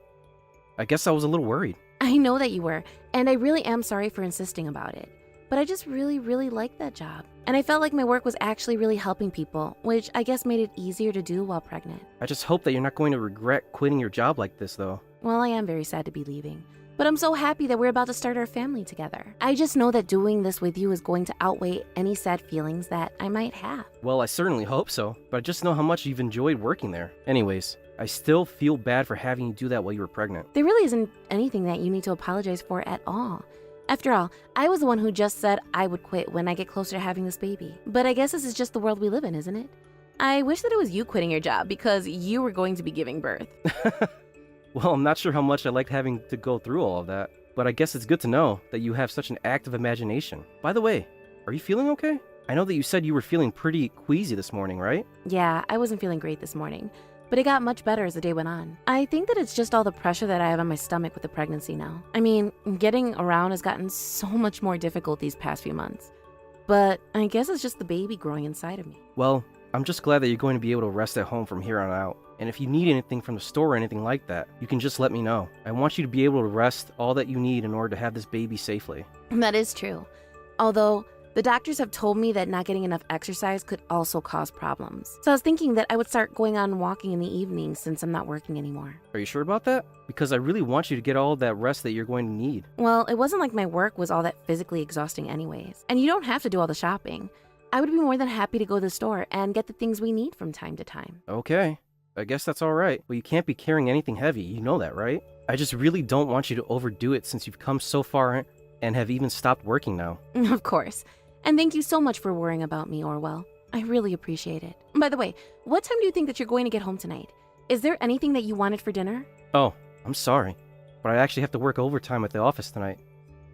I guess I was a little worried. I know that you were, and I really am sorry for insisting about it. but I just really, really liked that job. And I felt like my work was actually really helping people, which I guess made it easier to do while pregnant. I just hope that you're not going to regret quitting your job like this, though. Well, I am very sad to be leaving, but I'm so happy that we're about to start our family together. I just know that doing this with you is going to outweigh any sad feelings that I might have. Well, I certainly hope so, but I just know how much you've enjoyed working there. Anyways, I still feel bad for having you do that while you were pregnant. There really isn't anything that you need to apologize for at all. After all, I was the one who just said I would quit when I get closer to having this baby. But I guess this is just the world we live in, isn't it? I wish that it was you quitting your job because you were going to be giving birth. Well, I'm not sure how much I liked having to go through all of that, but I guess it's good to know that you have such an active imagination. By the way, are you feeling okay? I know that you said you were feeling pretty queasy this morning, right? Yeah, I wasn't feeling great this morning, but it got much better as the day went on. I think that it's just all the pressure that I have on my stomach with the pregnancy now. I mean, getting around has gotten so much more difficult these past few months. But I guess it's just the baby growing inside of me. Well, I'm just glad that you're going to be able to rest at home from here on out. And if you need anything from the store or anything like that, you can just let me know. I want you to be able to rest all that you need in order to have this baby safely. That is true. Although, the doctors have told me that not getting enough exercise could also cause problems. So I was thinking that I would start going out and walking in the evenings since I'm not working anymore. Are you sure about that? Because I really want you to get all that rest that you're going to need. Well, it wasn't like my work was all that physically exhausting anyways. And you don't have to do all the shopping. I would be more than happy to go to the store and get the things we need from time to time. Okay, I guess that's all right. But you can't be carrying anything heavy, you know that, right? I just really don't want you to overdo it since you've come so far and have even stopped working now. Of course. And thank you so much for worrying about me, Orwell. I really appreciate it. By the way, what time do you think that you're going to get home tonight? Is there anything that you wanted for dinner? Oh, I'm sorry, but I actually have to work overtime at the office tonight,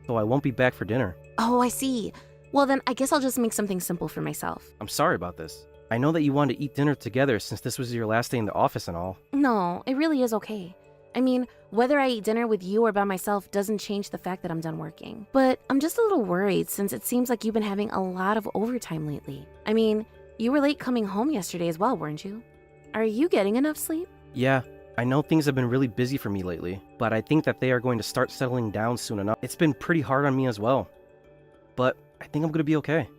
so I won't be back for dinner. Oh, I see. Well, then I guess I'll just make something simple for myself. I'm sorry about this. I know that you wanted to eat dinner together since this was your last day in the office and all. No, it really is okay. I mean, whether I eat dinner with you or by myself doesn't change the fact that I'm done working. But I'm just a little worried since it seems like you've been having a lot of overtime lately. I mean, you were late coming home yesterday as well, weren't you? Are you getting enough sleep? Yeah, I know things have been really busy for me lately, but I think that they are going to start settling down soon enough. It's been pretty hard on me as well, but I think I'm going to be okay.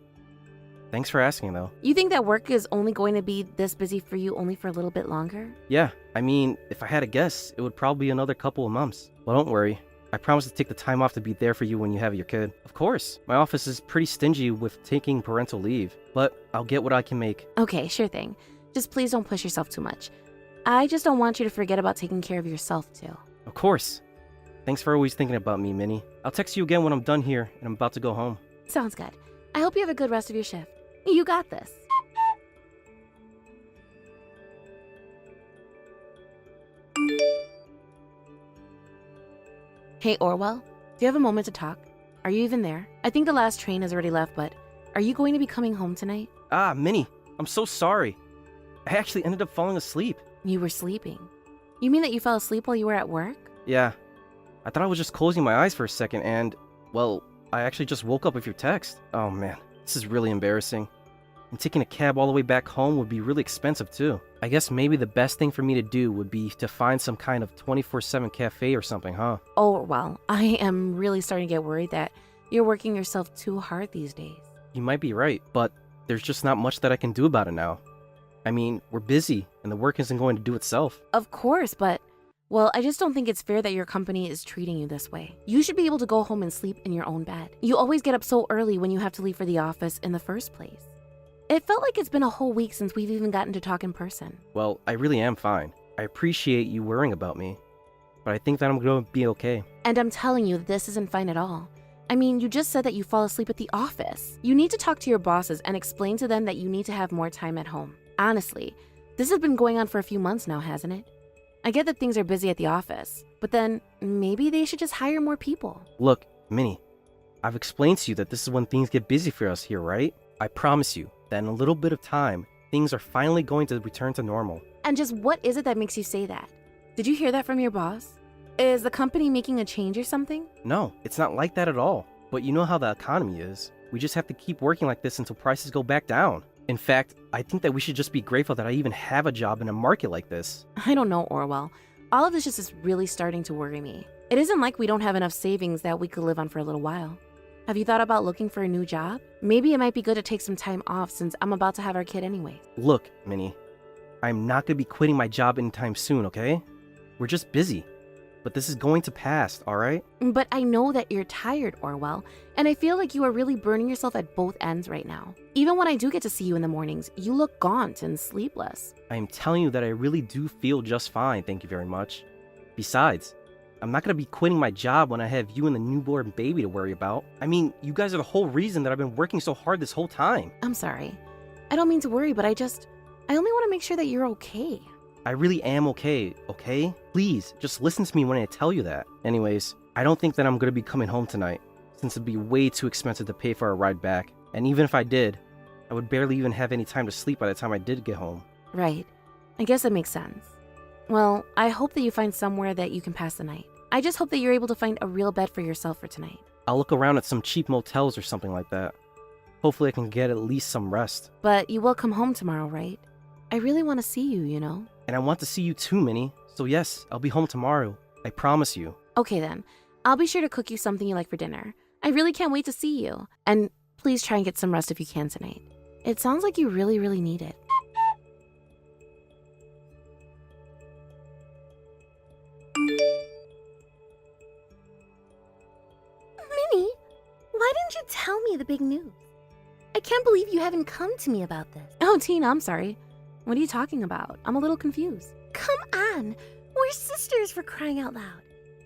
Thanks for asking, though. You think that work is only going to be this busy for you only for a little bit longer? Yeah, I mean, if I had to guess, it would probably be another couple of months. Well, don't worry. I promise to take the time off to be there for you when you have your kid. Of course, my office is pretty stingy with taking parental leave, but I'll get what I can make. Okay, sure thing. Just please don't push yourself too much. I just don't want you to forget about taking care of yourself, too. Of course. Thanks for always thinking about me, Minnie. I'll text you again when I'm done here and I'm about to go home. Sounds good. I hope you have a good rest of your shift. You got this. Hey, Orwell, do you have a moment to talk? Are you even there? I think the last train has already left, but are you going to be coming home tonight? Ah, Minnie, I'm so sorry. I actually ended up falling asleep. You were sleeping. You mean that you fell asleep while you were at work? Yeah. I thought I was just closing my eyes for a second and, well, I actually just woke up with your text. Oh man, this is really embarrassing. And taking a cab all the way back home would be really expensive too. I guess maybe the best thing for me to do would be to find some kind of 24/7 cafe or something, huh? Oh, well, I am really starting to get worried that you're working yourself too hard these days. You might be right, but there's just not much that I can do about it now. I mean, we're busy, and the work isn't going to do itself. Of course, but, well, I just don't think it's fair that your company is treating you this way. You should be able to go home and sleep in your own bed. You always get up so early when you have to leave for the office in the first place. It felt like it's been a whole week since we've even gotten to talk in person. Well, I really am fine. I appreciate you worrying about me, but I think that I'm going to be okay. And I'm telling you, this isn't fine at all. I mean, you just said that you fall asleep at the office. You need to talk to your bosses and explain to them that you need to have more time at home. Honestly, this has been going on for a few months now, hasn't it? I get that things are busy at the office, but then maybe they should just hire more people. Look, Minnie, I've explained to you that this is when things get busy for us here, right? I promise you that in a little bit of time, things are finally going to return to normal. And just what is it that makes you say that? Did you hear that from your boss? Is the company making a change or something? No, it's not like that at all. But you know how the economy is. We just have to keep working like this until prices go back down. In fact, I think that we should just be grateful that I even have a job in a market like this. I don't know, Orwell. All of this just is really starting to worry me. It isn't like we don't have enough savings that we could live on for a little while. Have you thought about looking for a new job? Maybe it might be good to take some time off since I'm about to have our kid anyways. Look, Minnie, I'm not gonna be quitting my job anytime soon, okay? We're just busy. But this is going to pass, alright? But I know that you're tired, Orwell, and I feel like you are really burning yourself at both ends right now. Even when I do get to see you in the mornings, you look gaunt and sleepless. I am telling you that I really do feel just fine, thank you very much. Besides, I'm not gonna be quitting my job when I have you and the newborn baby to worry about. I mean, you guys are the whole reason that I've been working so hard this whole time. I'm sorry. I don't mean to worry, but I only want to make sure that you're okay. I really am okay? Please, just listen to me when I tell you that. Anyways, I don't think that I'm gonna be coming home tonight, since it'd be way too expensive to pay for a ride back. And even if I did, I would barely even have any time to sleep by the time I did get home. Right. I guess that makes sense. Well, I hope that you find somewhere that you can pass the night. I just hope that you're able to find a real bed for yourself for tonight. I'll look around at some cheap motels or something like that. Hopefully I can get at least some rest. But you will come home tomorrow, right? I really want to see you, you know? And I want to see you too, Minnie. So yes, I'll be home tomorrow. I promise you. Okay then. I'll be sure to cook you something you like for dinner. I really can't wait to see you. And please try and get some rest if you can tonight. It sounds like you really, really need it. Minnie, why didn't you tell me the big news? I can't believe you haven't come to me about this. Oh, Tina, I'm sorry. What are you talking about? I'm a little confused. Come on, we're sisters for crying out loud.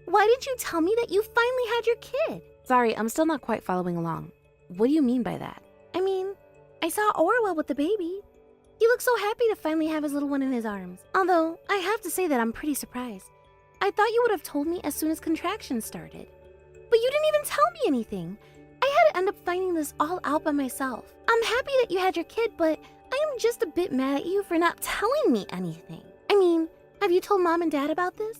Why didn't you tell me that you finally had your kid? Sorry, I'm still not quite following along. What do you mean by that? I mean, I saw Orwell with the baby. He looked so happy to finally have his little one in his arms. Although, I have to say that I'm pretty surprised. I thought you would have told me as soon as contractions started. But you didn't even tell me anything. I had to end up finding this all out by myself. I'm happy that you had your kid, but I am just a bit mad at you for not telling me anything. I mean, have you told Mom and Dad about this?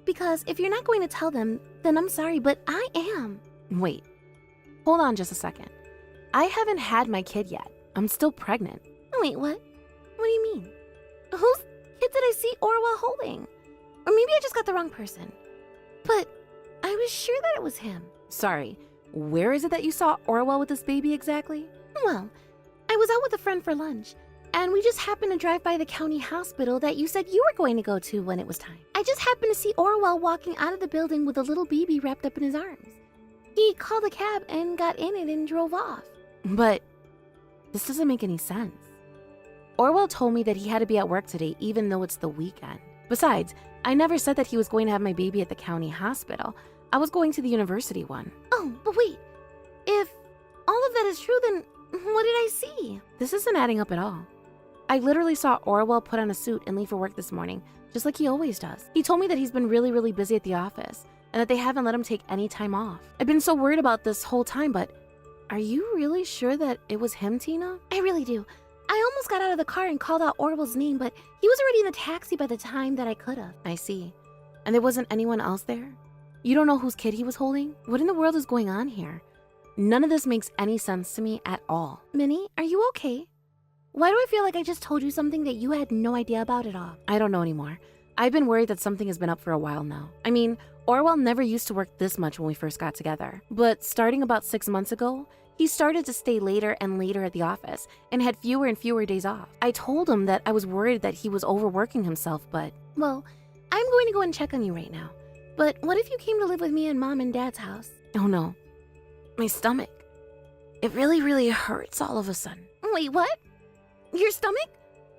Because if you're not going to tell them, then I'm sorry, but I am. Wait. Hold on just a second. I haven't had my kid yet. I'm still pregnant. Wait, what? What do you mean? Whose kid did I see Orwell holding? Or maybe I just got the wrong person. But I was sure that it was him. Sorry, where is it that you saw Orwell with this baby exactly? Well, I was out with a friend for lunch, and we just happened to drive by the county hospital that you said you were going to go to when it was time. I just happened to see Orwell walking out of the building with a little baby wrapped up in his arms. He called a cab and got in it and drove off. But this doesn't make any sense. Orwell told me that he had to be at work today even though it's the weekend. Besides, I never said that he was going to have my baby at the county hospital. I was going to the university one. Oh, but wait. If all of that is true, then what did I see? This isn't adding up at all. I literally saw Orwell put on a suit and leave for work this morning, just like he always does. He told me that he's been really, really busy at the office and that they haven't let him take any time off. I've been so worried about this whole time, but are you really sure that it was him, Tina? I really do. I almost got out of the car and called out Orwell's name, but he was already in the taxi by the time that I could have. I see. And there wasn't anyone else there? You don't know whose kid he was holding? What in the world is going on here? None of this makes any sense to me at all. Minnie, are you okay? Why do I feel like I just told you something that you had no idea about at all? I don't know anymore. I've been worried that something has been up for a while now. I mean, Orwell never used to work this much when we first got together. But starting about 6 months ago, he started to stay later and later at the office and had fewer and fewer days off. I told him that I was worried that he was overworking himself, but... Well, I'm going to go and check on you right now. But what if you came to live with me in Mom and Dad's house? Oh no. My stomach. It really, really hurts all of a sudden. Wait, what? Your stomach?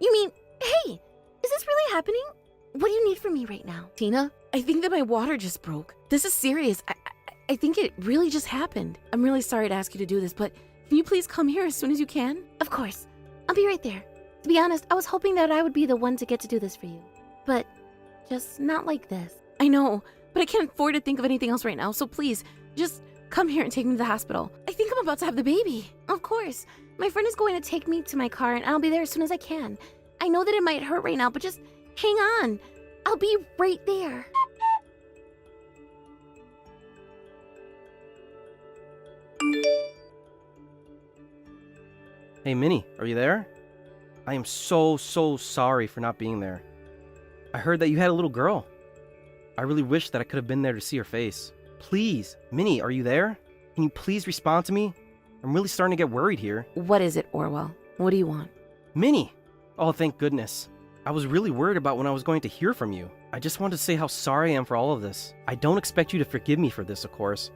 You mean, hey, is this really happening? What do you need from me right now? Tina, I think that my water just broke. This is serious. I think it really just happened. I'm really sorry to ask you to do this, but can you please come here as soon as you can? Of course. I'll be right there. To be honest, I was hoping that I would be the one to get to do this for you. But just not like this. I know, but I can't afford to think of anything else right now, so please, just come here and take me to the hospital. I think I'm about to have the baby. Of course. My friend is going to take me to my car and I'll be there as soon as I can. I know that it might hurt right now, but just hang on. I'll be right there. Hey, Minnie, are you there? I am so sorry for not being there. I heard that you had a little girl. I really wish that I could have been there to see her face. Please, Minnie, are you there? Can you please respond to me? I'm really starting to get worried here. What is it, Orwell? What do you want? Minnie! Oh, thank goodness. I was really worried about when I was going to hear from you. I just wanted to say how sorry I am for all of this. I don't expect you to forgive me for this, of course.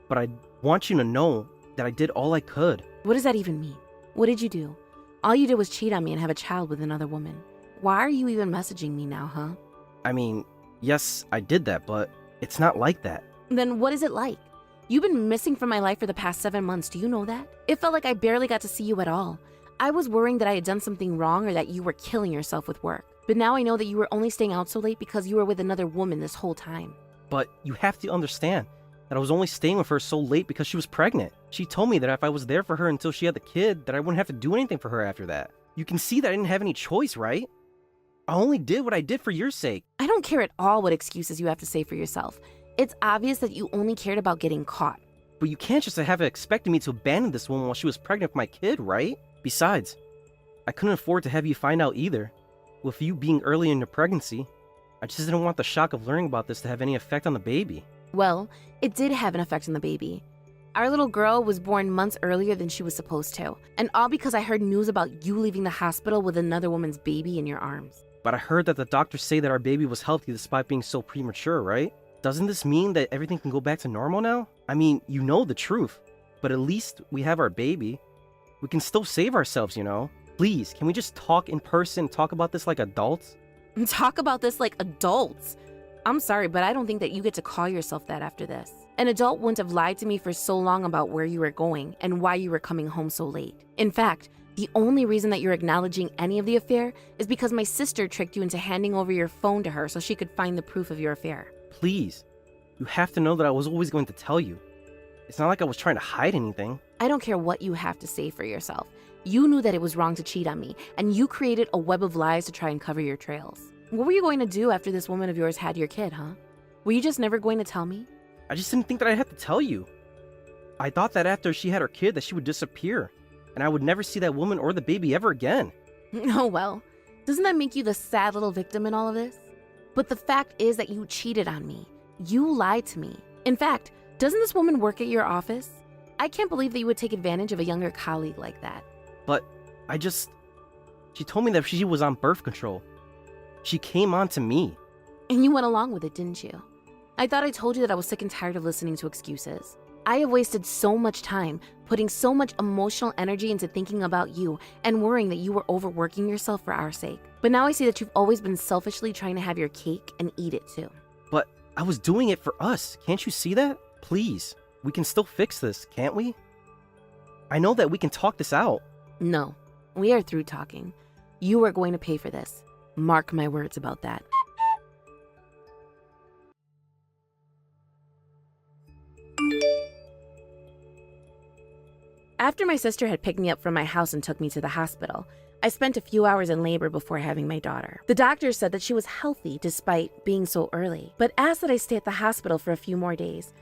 But I want you to know that I did all I could. What does that even mean? What did you do? All you did was cheat on me and have a child with another woman. Why are you even messaging me now, huh? I mean, yes, I did that, but it's not like that. Then what is it like? You've been missing from my life for the past 7 months, do you know that? It felt like I barely got to see you at all. I was worrying that I had done something wrong or that you were killing yourself with work. But now I know that you were only staying out so late because you were with another woman this whole time. But you have to understand that I was only staying with her so late because she was pregnant. She told me that if I was there for her until she had the kid, that I wouldn't have to do anything for her after that. You can see that I didn't have any choice, right? I only did what I did for your sake. I don't care at all what excuses you have to say for yourself. It's obvious that you only cared about getting caught. But you can't just have expected me to abandon this woman while she was pregnant with my kid, right? Besides, I couldn't afford to have you find out either. With you being early in your pregnancy, I just didn't want the shock of learning about this to have any effect on the baby. Well, it did have an effect on the baby. Our little girl was born months earlier than she was supposed to, and all because I heard news about you leaving the hospital with another woman's baby in your arms. But I heard that the doctors say that our baby was healthy despite being so premature, right? Doesn't this mean that everything can go back to normal now? I mean, you know the truth, but at least we have our baby. We can still save ourselves, you know? Please, can we just talk in person, talk about this like adults? Talk about this like adults. I'm sorry, but I don't think that you get to call yourself that after this. An adult wouldn't have lied to me for so long about where you were going and why you were coming home so late. In fact, the only reason that you're acknowledging any of the affair is because my sister tricked you into handing over your phone to her so she could find the proof of your affair. Please, you have to know that I was always going to tell you. It's not like I was trying to hide anything. I don't care what you have to say for yourself. You knew that it was wrong to cheat on me, and you created a web of lies to try and cover your trails. What were you going to do after this woman of yours had your kid, huh? Were you just never going to tell me? I just didn't think that I had to tell you. I thought that after she had her kid that she would disappear, and I would never see that woman or the baby ever again. Oh well, doesn't that make you the sad little victim in all of this? But the fact is that you cheated on me. You lied to me. In fact, doesn't this woman work at your office? I can't believe that you would take advantage of a younger colleague like that. But she told me that she was on birth control. She came on to me. And you went along with it, didn't you? I thought I told you that I was sick and tired of listening to excuses. I have wasted so much time, putting so much emotional energy into thinking about you and worrying that you were overworking yourself for our sake. But now I see that you've always been selfishly trying to have your cake and eat it too. But I was doing it for us. Can't you see that? Please, we can still fix this, can't we? I know that we can talk this out. No, we are through talking. You are going to pay for this. Mark my words about that. After my sister had picked me up from my house and took me to the hospital, I spent a few hours in labor before having my daughter. The doctor said that she was healthy despite being so early, but asked that I stay at the hospital for a few more days,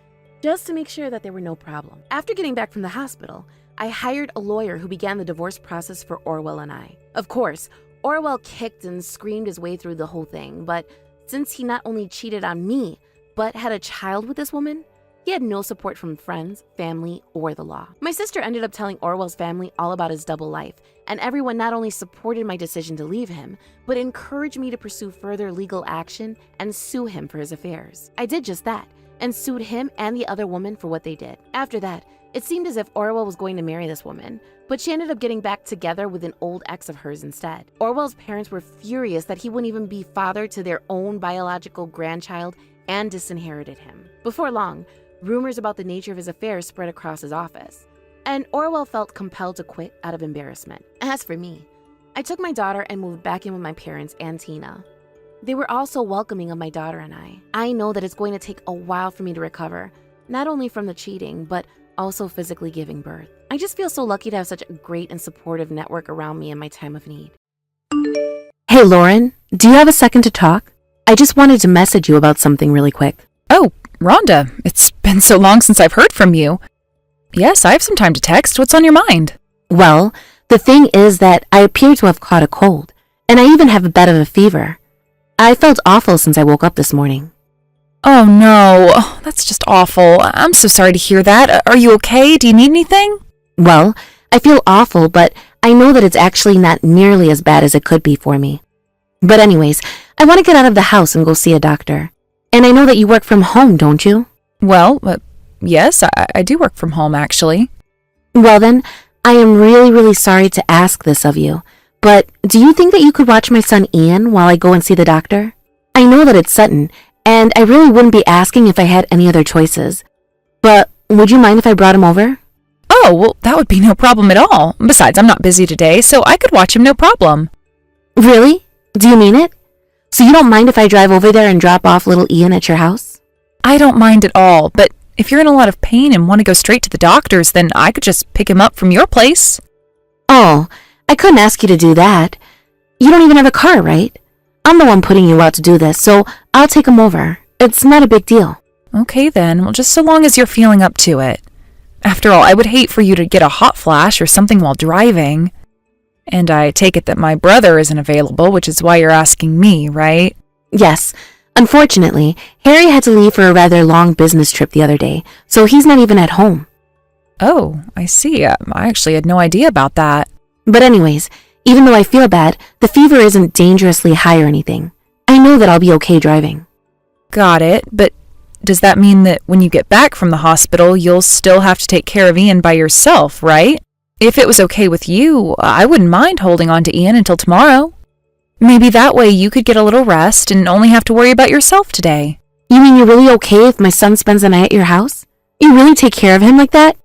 just to make sure that there were no problems. After getting back from the hospital, I hired a lawyer who began the divorce process for Orwell and I. Of course, Orwell kicked and screamed his way through the whole thing, but since he not only cheated on me, but had a child with this woman, he had no support from friends, family, or the law. My sister ended up telling Orwell's family all about his double life, and everyone not only supported my decision to leave him, but encouraged me to pursue further legal action and sue him for his affairs. I did just that, and sued him and the other woman for what they did. After that, it seemed as if Orwell was going to marry this woman, but she ended up getting back together with an old ex of hers instead. Orwell's parents were furious that he wouldn't even be father to their own biological grandchild and disinherited him. Before long, rumors about the nature of his affairs spread across his office, and Orwell felt compelled to quit out of embarrassment. As for me, I took my daughter and moved back in with my parents and Tina. They were all so welcoming of my daughter and I. I know that it's going to take a while for me to recover, not only from the cheating, but also physically giving birth. I just feel so lucky to have such a great and supportive network around me in my time of need. Hey Lauren, do you have a second to talk? I just wanted to message you about something really quick. Oh, Rhonda, it's been so long since I've heard from you. Yes, I have some time to text. What's on your mind? Well, the thing is that I appear to have caught a cold, and I even have a bit of a fever. I felt awful since I woke up this morning. Oh no, that's just awful. I'm so sorry to hear that. Are you okay? Do you need anything? Well, I feel awful, but I know that it's actually not nearly as bad as it could be for me. But anyways, I want to get out of the house and go see a doctor. And I know that you work from home, don't you? Well, yes, I do work from home, actually. Well then, I am really, really sorry to ask this of you, but do you think that you could watch my son Ian while I go and see the doctor? I know that it's sudden, and I really wouldn't be asking if I had any other choices. But would you mind if I brought him over? Oh, well, that would be no problem at all. Besides, I'm not busy today, so I could watch him no problem. Really? Do you mean it? So you don't mind if I drive over there and drop off little Ian at your house? I don't mind at all, but if you're in a lot of pain and want to go straight to the doctor's, then I could just pick him up from your place. Oh, I couldn't ask you to do that. You don't even have a car, right? I'm the one putting you out to do this, so I'll take him over. It's not a big deal. Okay then, well, just so long as you're feeling up to it. After all, I would hate for you to get a hot flash or something while driving. And I take it that my brother isn't available, which is why you're asking me, right? Yes. Unfortunately, Harry had to leave for a rather long business trip the other day, so he's not even at home. Oh, I see. I actually had no idea about that. But anyways, even though I feel bad, the fever isn't dangerously high or anything. I know that I'll be okay driving. Got it, but does that mean that when you get back from the hospital, you'll still have to take care of Ian by yourself, right? If it was okay with you, I wouldn't mind holding on to Ian until tomorrow. Maybe that way you could get a little rest and only have to worry about yourself today. You mean you're really okay if my son spends the night at your house? You really take care of him like that?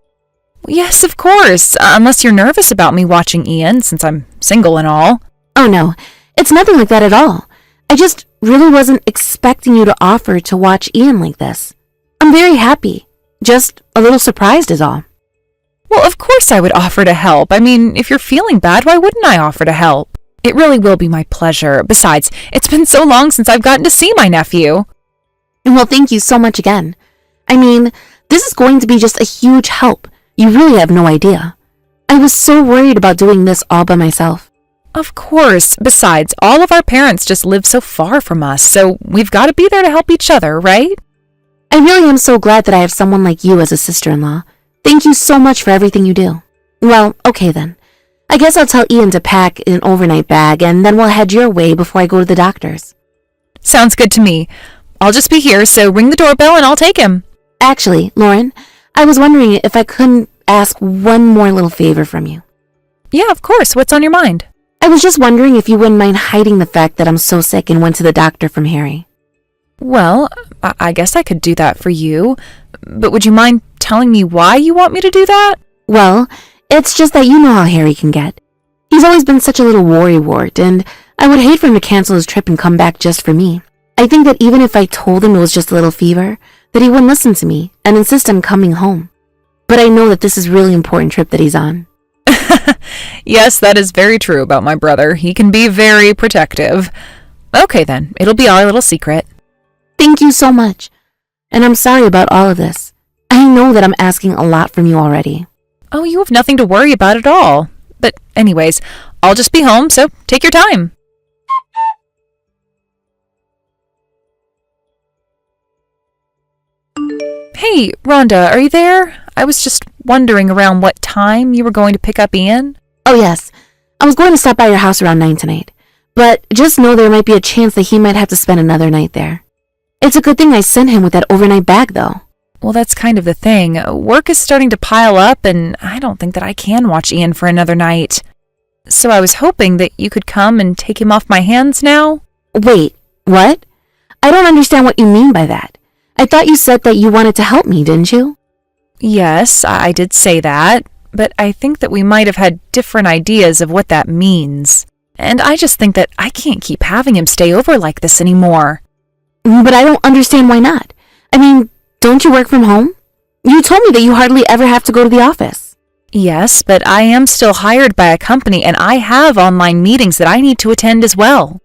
Yes, of course, unless you're nervous about me watching Ian, since I'm single and all. Oh no, it's nothing like that at all. I just really wasn't expecting you to offer to watch Ian like this. I'm very happy. Just a little surprised is all. Well, of course I would offer to help. I mean, if you're feeling bad, why wouldn't I offer to help? It really will be my pleasure. Besides, it's been so long since I've gotten to see my nephew. Well, thank you so much again. I mean, this is going to be just a huge help. You really have no idea. I was so worried about doing this all by myself. Of course. Besides, all of our parents just live so far from us, so we've got to be there to help each other, right? I really am so glad that I have someone like you as a sister-in-law. Thank you so much for everything you do. Well, okay then. I guess I'll tell Ian to pack an overnight bag and then we'll head your way before I go to the doctor's. Sounds good to me. I'll just be here, so ring the doorbell and I'll take him. Actually, Lauren, I was wondering if I couldn't ask one more little favor from you. Yeah, of course. What's on your mind? I was just wondering if you wouldn't mind hiding the fact that I'm so sick and went to the doctor from Harry. Well, I guess I could do that for you. But would you mind telling me why you want me to do that? Well, it's just that you know how Harry can get. He's always been such a little worrywart, and I would hate for him to cancel his trip and come back just for me. I think that even if I told him it was just a little fever, that he wouldn't listen to me and insist on coming home. But I know that this is a really important trip that he's on. Yes, that is very true about my brother. He can be very protective. Okay then, it'll be our little secret. Thank you so much. And I'm sorry about all of this. I know that I'm asking a lot from you already. Oh, you have nothing to worry about at all. But anyways, I'll just be home, so take your time. Hey, Rhonda, are you there? I was just wondering around what time you were going to pick up Ian. Oh yes, I was going to stop by your house around 9 tonight. But just know there might be a chance that he might have to spend another night there. It's a good thing I sent him with that overnight bag though. Well, that's kind of the thing. Work is starting to pile up, and I don't think that I can watch Ian for another night. So I was hoping that you could come and take him off my hands now. Wait, what? I don't understand what you mean by that. I thought you said that you wanted to help me, didn't you? Yes, I did say that, but I think that we might have had different ideas of what that means. And I just think that I can't keep having him stay over like this anymore. But I don't understand why not. I mean, don't you work from home? You told me that you hardly ever have to go to the office. Yes, but I am still hired by a company and I have online meetings that I need to attend as well.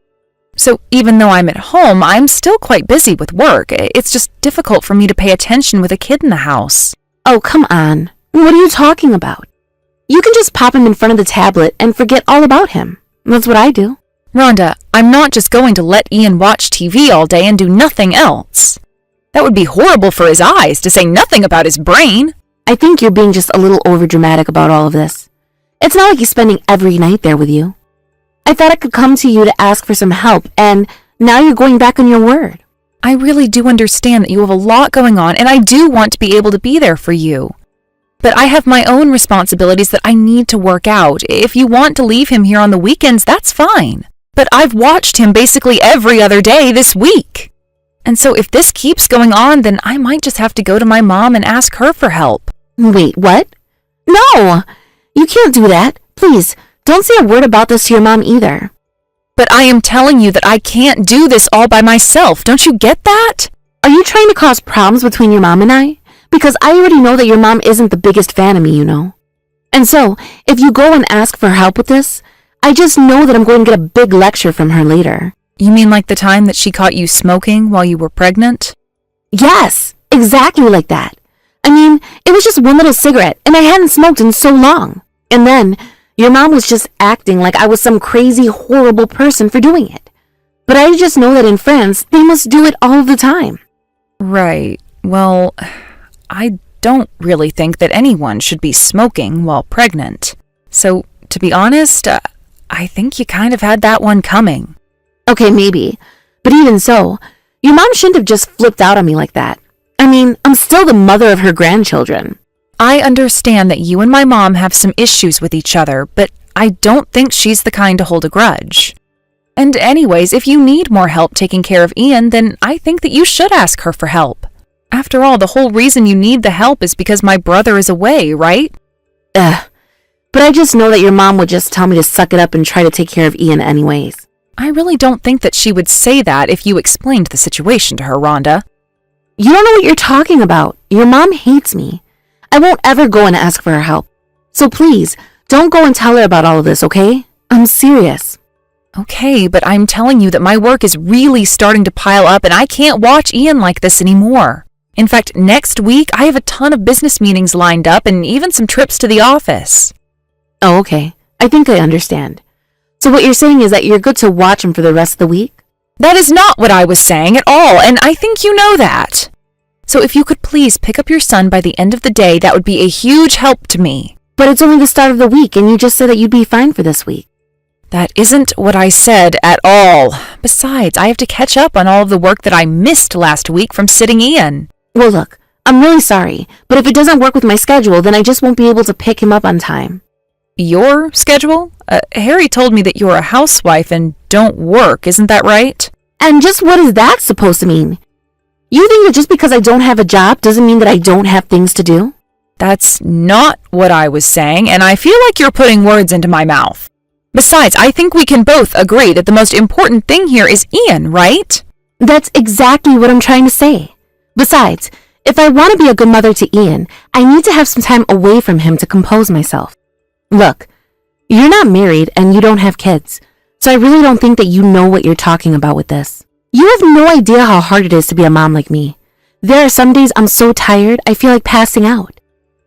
So even though I'm at home, I'm still quite busy with work. It's just difficult for me to pay attention with a kid in the house. Oh, come on. What are you talking about? You can just pop him in front of the tablet and forget all about him. That's what I do. Rhonda, I'm not just going to let Ian watch TV all day and do nothing else. That would be horrible for his eyes, to say nothing about his brain. I think you're being just a little overdramatic about all of this. It's not like he's spending every night there with you. I thought I could come to you to ask for some help, and now you're going back on your word. I really do understand that you have a lot going on, and I do want to be able to be there for you. But I have my own responsibilities that I need to work out. If you want to leave him here on the weekends, that's fine. But I've watched him basically every other day this week. And so if this keeps going on, then I might just have to go to my mom and ask her for help. Wait, what? No! You can't do that. Please, don't say a word about this to your mom either. But I am telling you that I can't do this all by myself. Don't you get that? Are you trying to cause problems between your mom and I? Because I already know that your mom isn't the biggest fan of me, you know. And so, if you go and ask for help with this, I just know that I'm going to get a big lecture from her later. You mean like the time that she caught you smoking while you were pregnant? Yes, exactly like that. I mean, it was just one little cigarette, and I hadn't smoked in so long. And then, your mom was just acting like I was some crazy, horrible person for doing it. But I just know that in France, they must do it all the time. Right. Well, I don't really think that anyone should be smoking while pregnant. So, to be honest, I think you kind of had that one coming. Okay, maybe. But even so, your mom shouldn't have just flipped out on me like that. I mean, I'm still the mother of her grandchildren. I understand that you and my mom have some issues with each other, but I don't think she's the kind to hold a grudge. And anyways, if you need more help taking care of Ian, then I think that you should ask her for help. After all, the whole reason you need the help is because my brother is away, right? But I just know that your mom would just tell me to suck it up and try to take care of Ian anyways. I really don't think that she would say that if you explained the situation to her, Rhonda. You don't know what you're talking about. Your mom hates me. I won't ever go and ask for her help. So please, don't go and tell her about all of this, okay? I'm serious. Okay, but I'm telling you that my work is really starting to pile up and I can't watch Ian like this anymore. In fact, next week I have a ton of business meetings lined up and even some trips to the office. Oh, okay. I think I understand. So what you're saying is that you're good to watch him for the rest of the week? That is not what I was saying at all, and I think you know that. So if you could please pick up your son by the end of the day, that would be a huge help to me. But it's only the start of the week, and you just said that you'd be fine for this week. That isn't what I said at all. Besides, I have to catch up on all of the work that I missed last week from sitting Ian. Well, look, I'm really sorry, but if it doesn't work with my schedule, then I just won't be able to pick him up on time. Your schedule? Harry told me that you're a housewife and don't work, isn't that right? And just what is that supposed to mean? You think that just because I don't have a job doesn't mean that I don't have things to do? That's not what I was saying, and I feel like you're putting words into my mouth. Besides, I think we can both agree that the most important thing here is Ian, right? That's exactly what I'm trying to say. Besides, if I want to be a good mother to Ian, I need to have some time away from him to compose myself. Look, you're not married and you don't have kids, so I really don't think that you know what you're talking about with this. You have no idea how hard it is to be a mom like me. There are some days I'm so tired, I feel like passing out.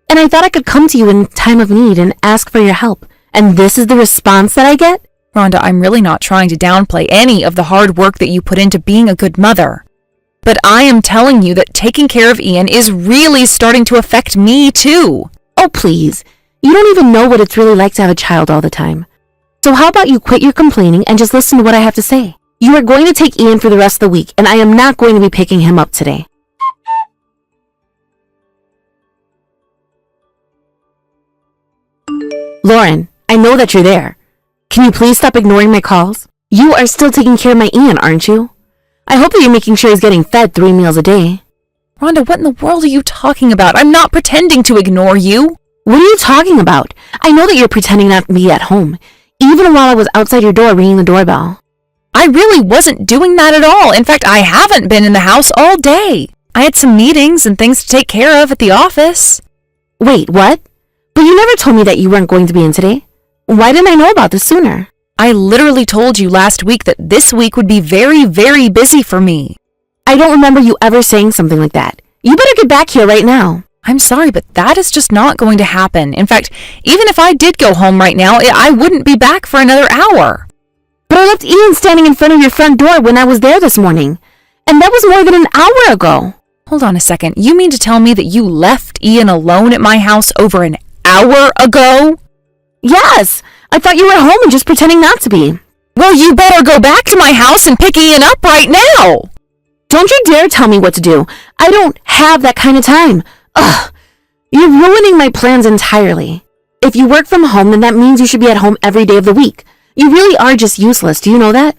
And I thought I could come to you in time of need and ask for your help. And this is the response that I get? Rhonda, I'm really not trying to downplay any of the hard work that you put into being a good mother. But I am telling you that taking care of Ian is really starting to affect me too. Oh, please. You don't even know what it's really like to have a child all the time. So how about you quit your complaining and just listen to what I have to say? You are going to take Ian for the rest of the week, and I am not going to be picking him up today. Lauren, I know that you're there. Can you please stop ignoring my calls? You are still taking care of my Ian, aren't you? I hope that you're making sure he's getting fed 3 meals a day. Rhonda, what in the world are you talking about? I'm not pretending to ignore you. What are you talking about? I know that you're pretending not to be at home, even while I was outside your door ringing the doorbell. I really wasn't doing that at all. In fact, I haven't been in the house all day. I had some meetings and things to take care of at the office. Wait, what? But you never told me that you weren't going to be in today. Why didn't I know about this sooner? I literally told you last week that this week would be very, very busy for me. I don't remember you ever saying something like that. You better get back here right now. I'm sorry, but that is just not going to happen. In fact, even if I did go home right now, I wouldn't be back for another hour. But I left Ian standing in front of your front door when I was there this morning. And that was more than an hour ago. Hold on a second. You mean to tell me that you left Ian alone at my house over an hour ago? Yes! I thought you were at home and just pretending not to be. Well, you better go back to my house and pick Ian up right now! Don't you dare tell me what to do. I don't have that kind of time. Ugh! You're ruining my plans entirely. If you work from home, then that means you should be at home every day of the week. You really are just useless. Do you know that?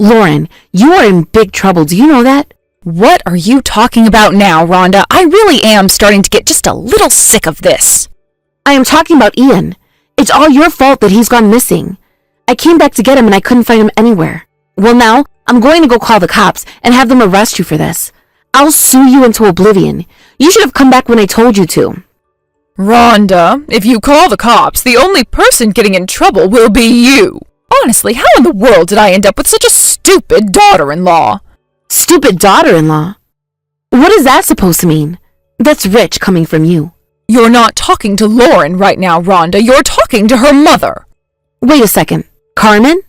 Lauren, you are in big trouble. Do you know that? What are you talking about now, Rhonda? I really am starting to get just a little sick of this. I am talking about Ian. It's all your fault that he's gone missing. I came back to get him and I couldn't find him anywhere. Well, now I'm going to go call the cops and have them arrest you for this. I'll sue you into oblivion. You should have come back when I told you to. Rhonda, if you call the cops, the only person getting in trouble will be you. Honestly, how in the world did I end up with such a stupid daughter-in-law? Stupid daughter-in-law? What is that supposed to mean? That's rich coming from you. You're not talking to Lauren right now, Rhonda. You're talking to her mother. Wait a second. Carmen?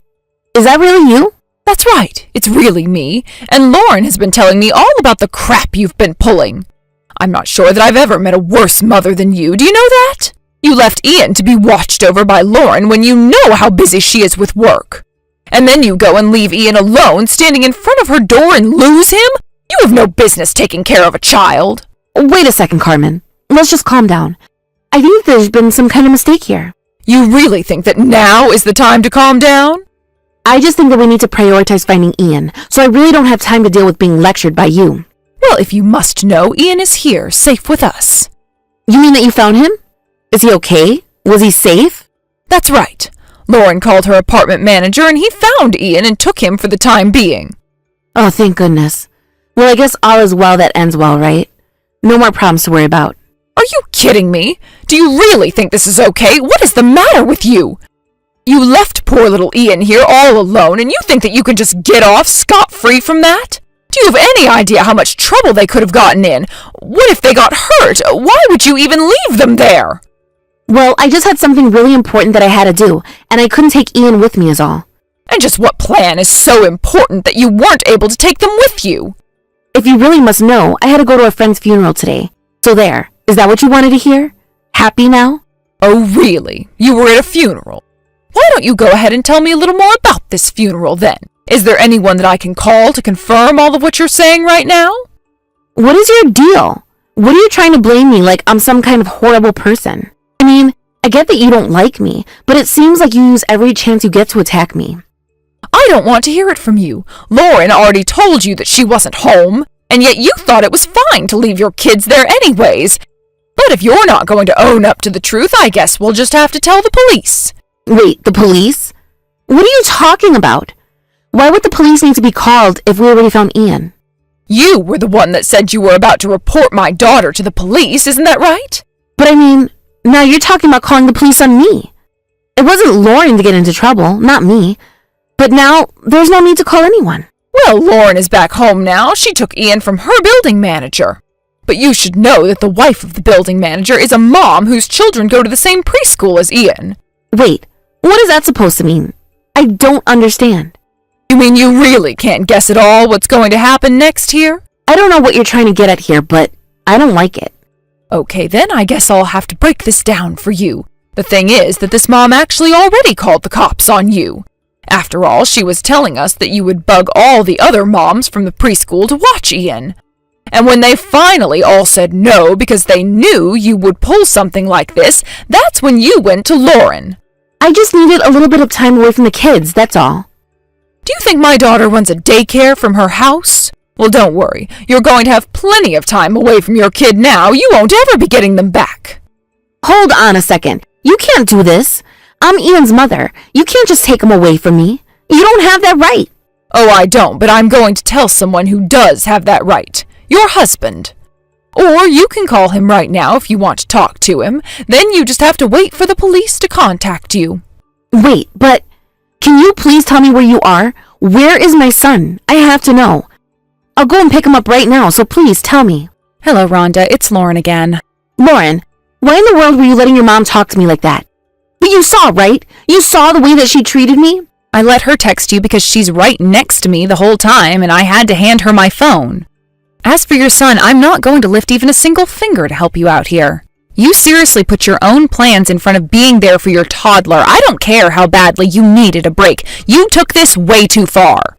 Is that really you? That's right. It's really me. And Lauren has been telling me all about the crap you've been pulling. I'm not sure that I've ever met a worse mother than you. Do you know that? You left Ian to be watched over by Lauren when you know how busy she is with work. And then you go and leave Ian alone standing in front of her door and lose him? You have no business taking care of a child. Wait a second, Carmen. Let's just calm down. I think there's been some kind of mistake here. You really think that now is the time to calm down? I just think that we need to prioritize finding Ian, so I really don't have time to deal with being lectured by you. Well, if you must know, Ian is here, safe with us. You mean that you found him? Is he okay? Was he safe? That's right. Lauren called her apartment manager and he found Ian and took him for the time being. Oh, thank goodness. Well, I guess all is well that ends well, right? No more problems to worry about. Are you kidding me? Do you really think this is okay? What is the matter with you? You left poor little Ian here all alone and you think that you can just get off scot-free from that? Do you have any idea how much trouble they could have gotten in? What if they got hurt? Why would you even leave them there? Well, I just had something really important that I had to do, and I couldn't take Ian with me is all. And just what plan is so important that you weren't able to take them with you? If you really must know, I had to go to a friend's funeral today. So there. Is that what you wanted to hear? Happy now? Oh, really? You were at a funeral? Why don't you go ahead and tell me a little more about this funeral then? Is there anyone that I can call to confirm all of what you're saying right now? What is your deal? What are you trying to blame me like I'm some kind of horrible person? I mean, I get that you don't like me, but it seems like you use every chance you get to attack me. I don't want to hear it from you. Lauren already told you that she wasn't home, and yet you thought it was fine to leave your kids there anyways. But if you're not going to own up to the truth, I guess we'll just have to tell the police. Wait, the police? What are you talking about? Why would the police need to be called if we already found Ian? You were the one that said you were about to report my daughter to the police, isn't that right? But I mean, now you're talking about calling the police on me. It wasn't Lauren to get into trouble, not me. But now, there's no need to call anyone. Well, Lauren is back home now. She took Ian from her building manager. But you should know that the wife of the building manager is a mom whose children go to the same preschool as Ian. Wait, what is that supposed to mean? I don't understand. You mean you really can't guess at all what's going to happen next here? I don't know what you're trying to get at here, but I don't like it. Okay, then I guess I'll have to break this down for you. The thing is that this mom actually already called the cops on you. After all, she was telling us that you would bug all the other moms from the preschool to watch Ian. And when they finally all said no because they knew you would pull something like this, that's when you went to Lauren. I just needed a little bit of time away from the kids, that's all. Do you think my daughter runs a daycare from her house? Well, don't worry. You're going to have plenty of time away from your kid now. You won't ever be getting them back. Hold on a second. You can't do this. I'm Ian's mother. You can't just take him away from me. You don't have that right. Oh, I don't, but I'm going to tell someone who does have that right. Your husband. Or you can call him right now if you want to talk to him. Then you just have to wait for the police to contact you. Wait, but can you please tell me where you are? Where is my son? I have to know. I'll go and pick him up right now, so please tell me. Hello, Rhonda. It's Lauren again. Lauren, why in the world were you letting your mom talk to me like that? But you saw, right? You saw the way that she treated me? I let her text you because she's right next to me the whole time and I had to hand her my phone. As for your son, I'm not going to lift even a single finger to help you out here. You seriously put your own plans in front of being there for your toddler. I don't care how badly you needed a break. You took this way too far.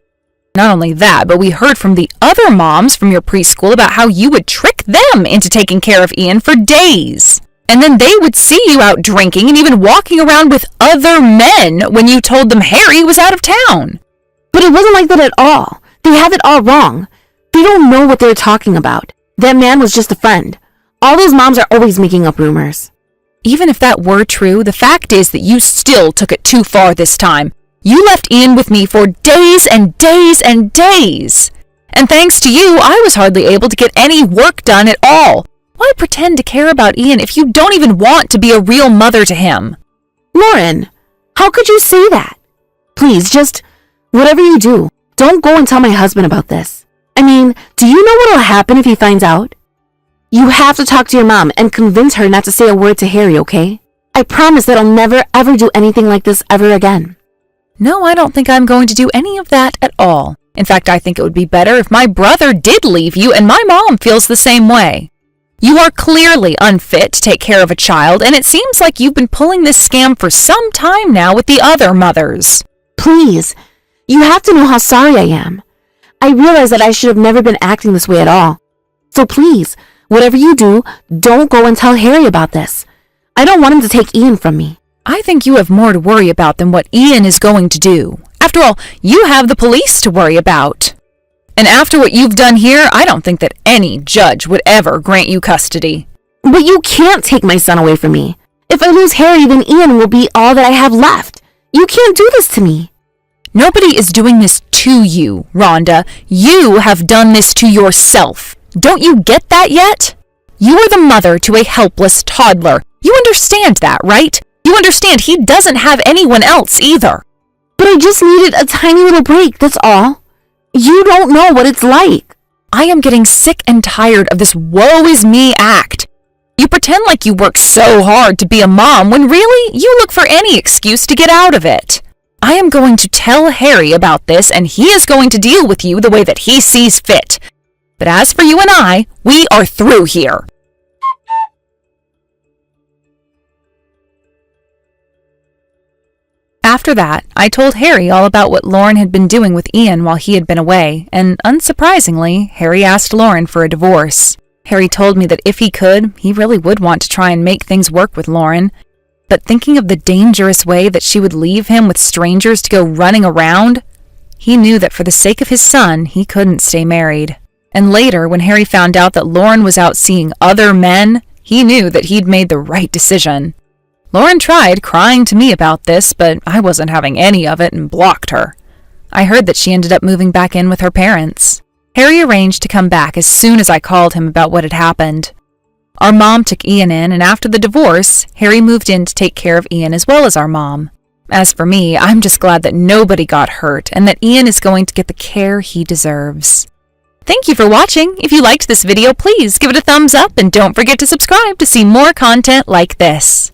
Not only that, but we heard from the other moms from your preschool about how you would trick them into taking care of Ian for days. And then they would see you out drinking and even walking around with other men when you told them Harry was out of town. But it wasn't like that at all. They have it all wrong. They don't know what they're talking about. That man was just a friend. All those moms are always making up rumors. Even if that were true, the fact is that you still took it too far this time. You left Ian with me for days and days and days. And thanks to you, I was hardly able to get any work done at all. Why pretend to care about Ian if you don't even want to be a real mother to him? Lauren, how could you say that? Please, just whatever you do, don't go and tell my husband about this. I mean, do you know what will happen if he finds out? You have to talk to your mom and convince her not to say a word to Harry, okay? I promise that I'll never ever do anything like this ever again. No, I don't think I'm going to do any of that at all. In fact, I think it would be better if my brother did leave you and my mom feels the same way. You are clearly unfit to take care of a child, and it seems like you've been pulling this scam for some time now with the other mothers. Please, you have to know how sorry I am. I realize that I should have never been acting this way at all. So please, whatever you do, don't go and tell Harry about this. I don't want him to take Ian from me. I think you have more to worry about than what Ian is going to do. After all, you have the police to worry about. And after what you've done here, I don't think that any judge would ever grant you custody. But you can't take my son away from me. If I lose Harry, then Ian will be all that I have left. You can't do this to me. Nobody is doing this to you, Rhonda. You have done this to yourself. Don't you get that yet? You are the mother to a helpless toddler. You understand that, right? You understand he doesn't have anyone else either. But I just needed a tiny little break, that's all. You don't know what it's like. I am getting sick and tired of this woe is me act. You pretend like you work so hard to be a mom when really you look for any excuse to get out of it. I am going to tell Harry about this and he is going to deal with you the way that he sees fit. But as for you and I, we are through here. After that, I told Harry all about what Lauren had been doing with Ian while he had been away, and unsurprisingly, Harry asked Lauren for a divorce. Harry told me that if he could, he really would want to try and make things work with Lauren. But thinking of the dangerous way that she would leave him with strangers to go running around, he knew that for the sake of his son, he couldn't stay married. And later, when Harry found out that Lauren was out seeing other men, he knew that he'd made the right decision. Lauren tried crying to me about this, but I wasn't having any of it and blocked her. I heard that she ended up moving back in with her parents. Harry arranged to come back as soon as I called him about what had happened. Our mom took Ian in, and after the divorce, Harry moved in to take care of Ian as well as our mom. As for me, I'm just glad that nobody got hurt and that Ian is going to get the care he deserves. Thank you for watching. If you liked this video, please give it a thumbs up and don't forget to subscribe to see more content like this.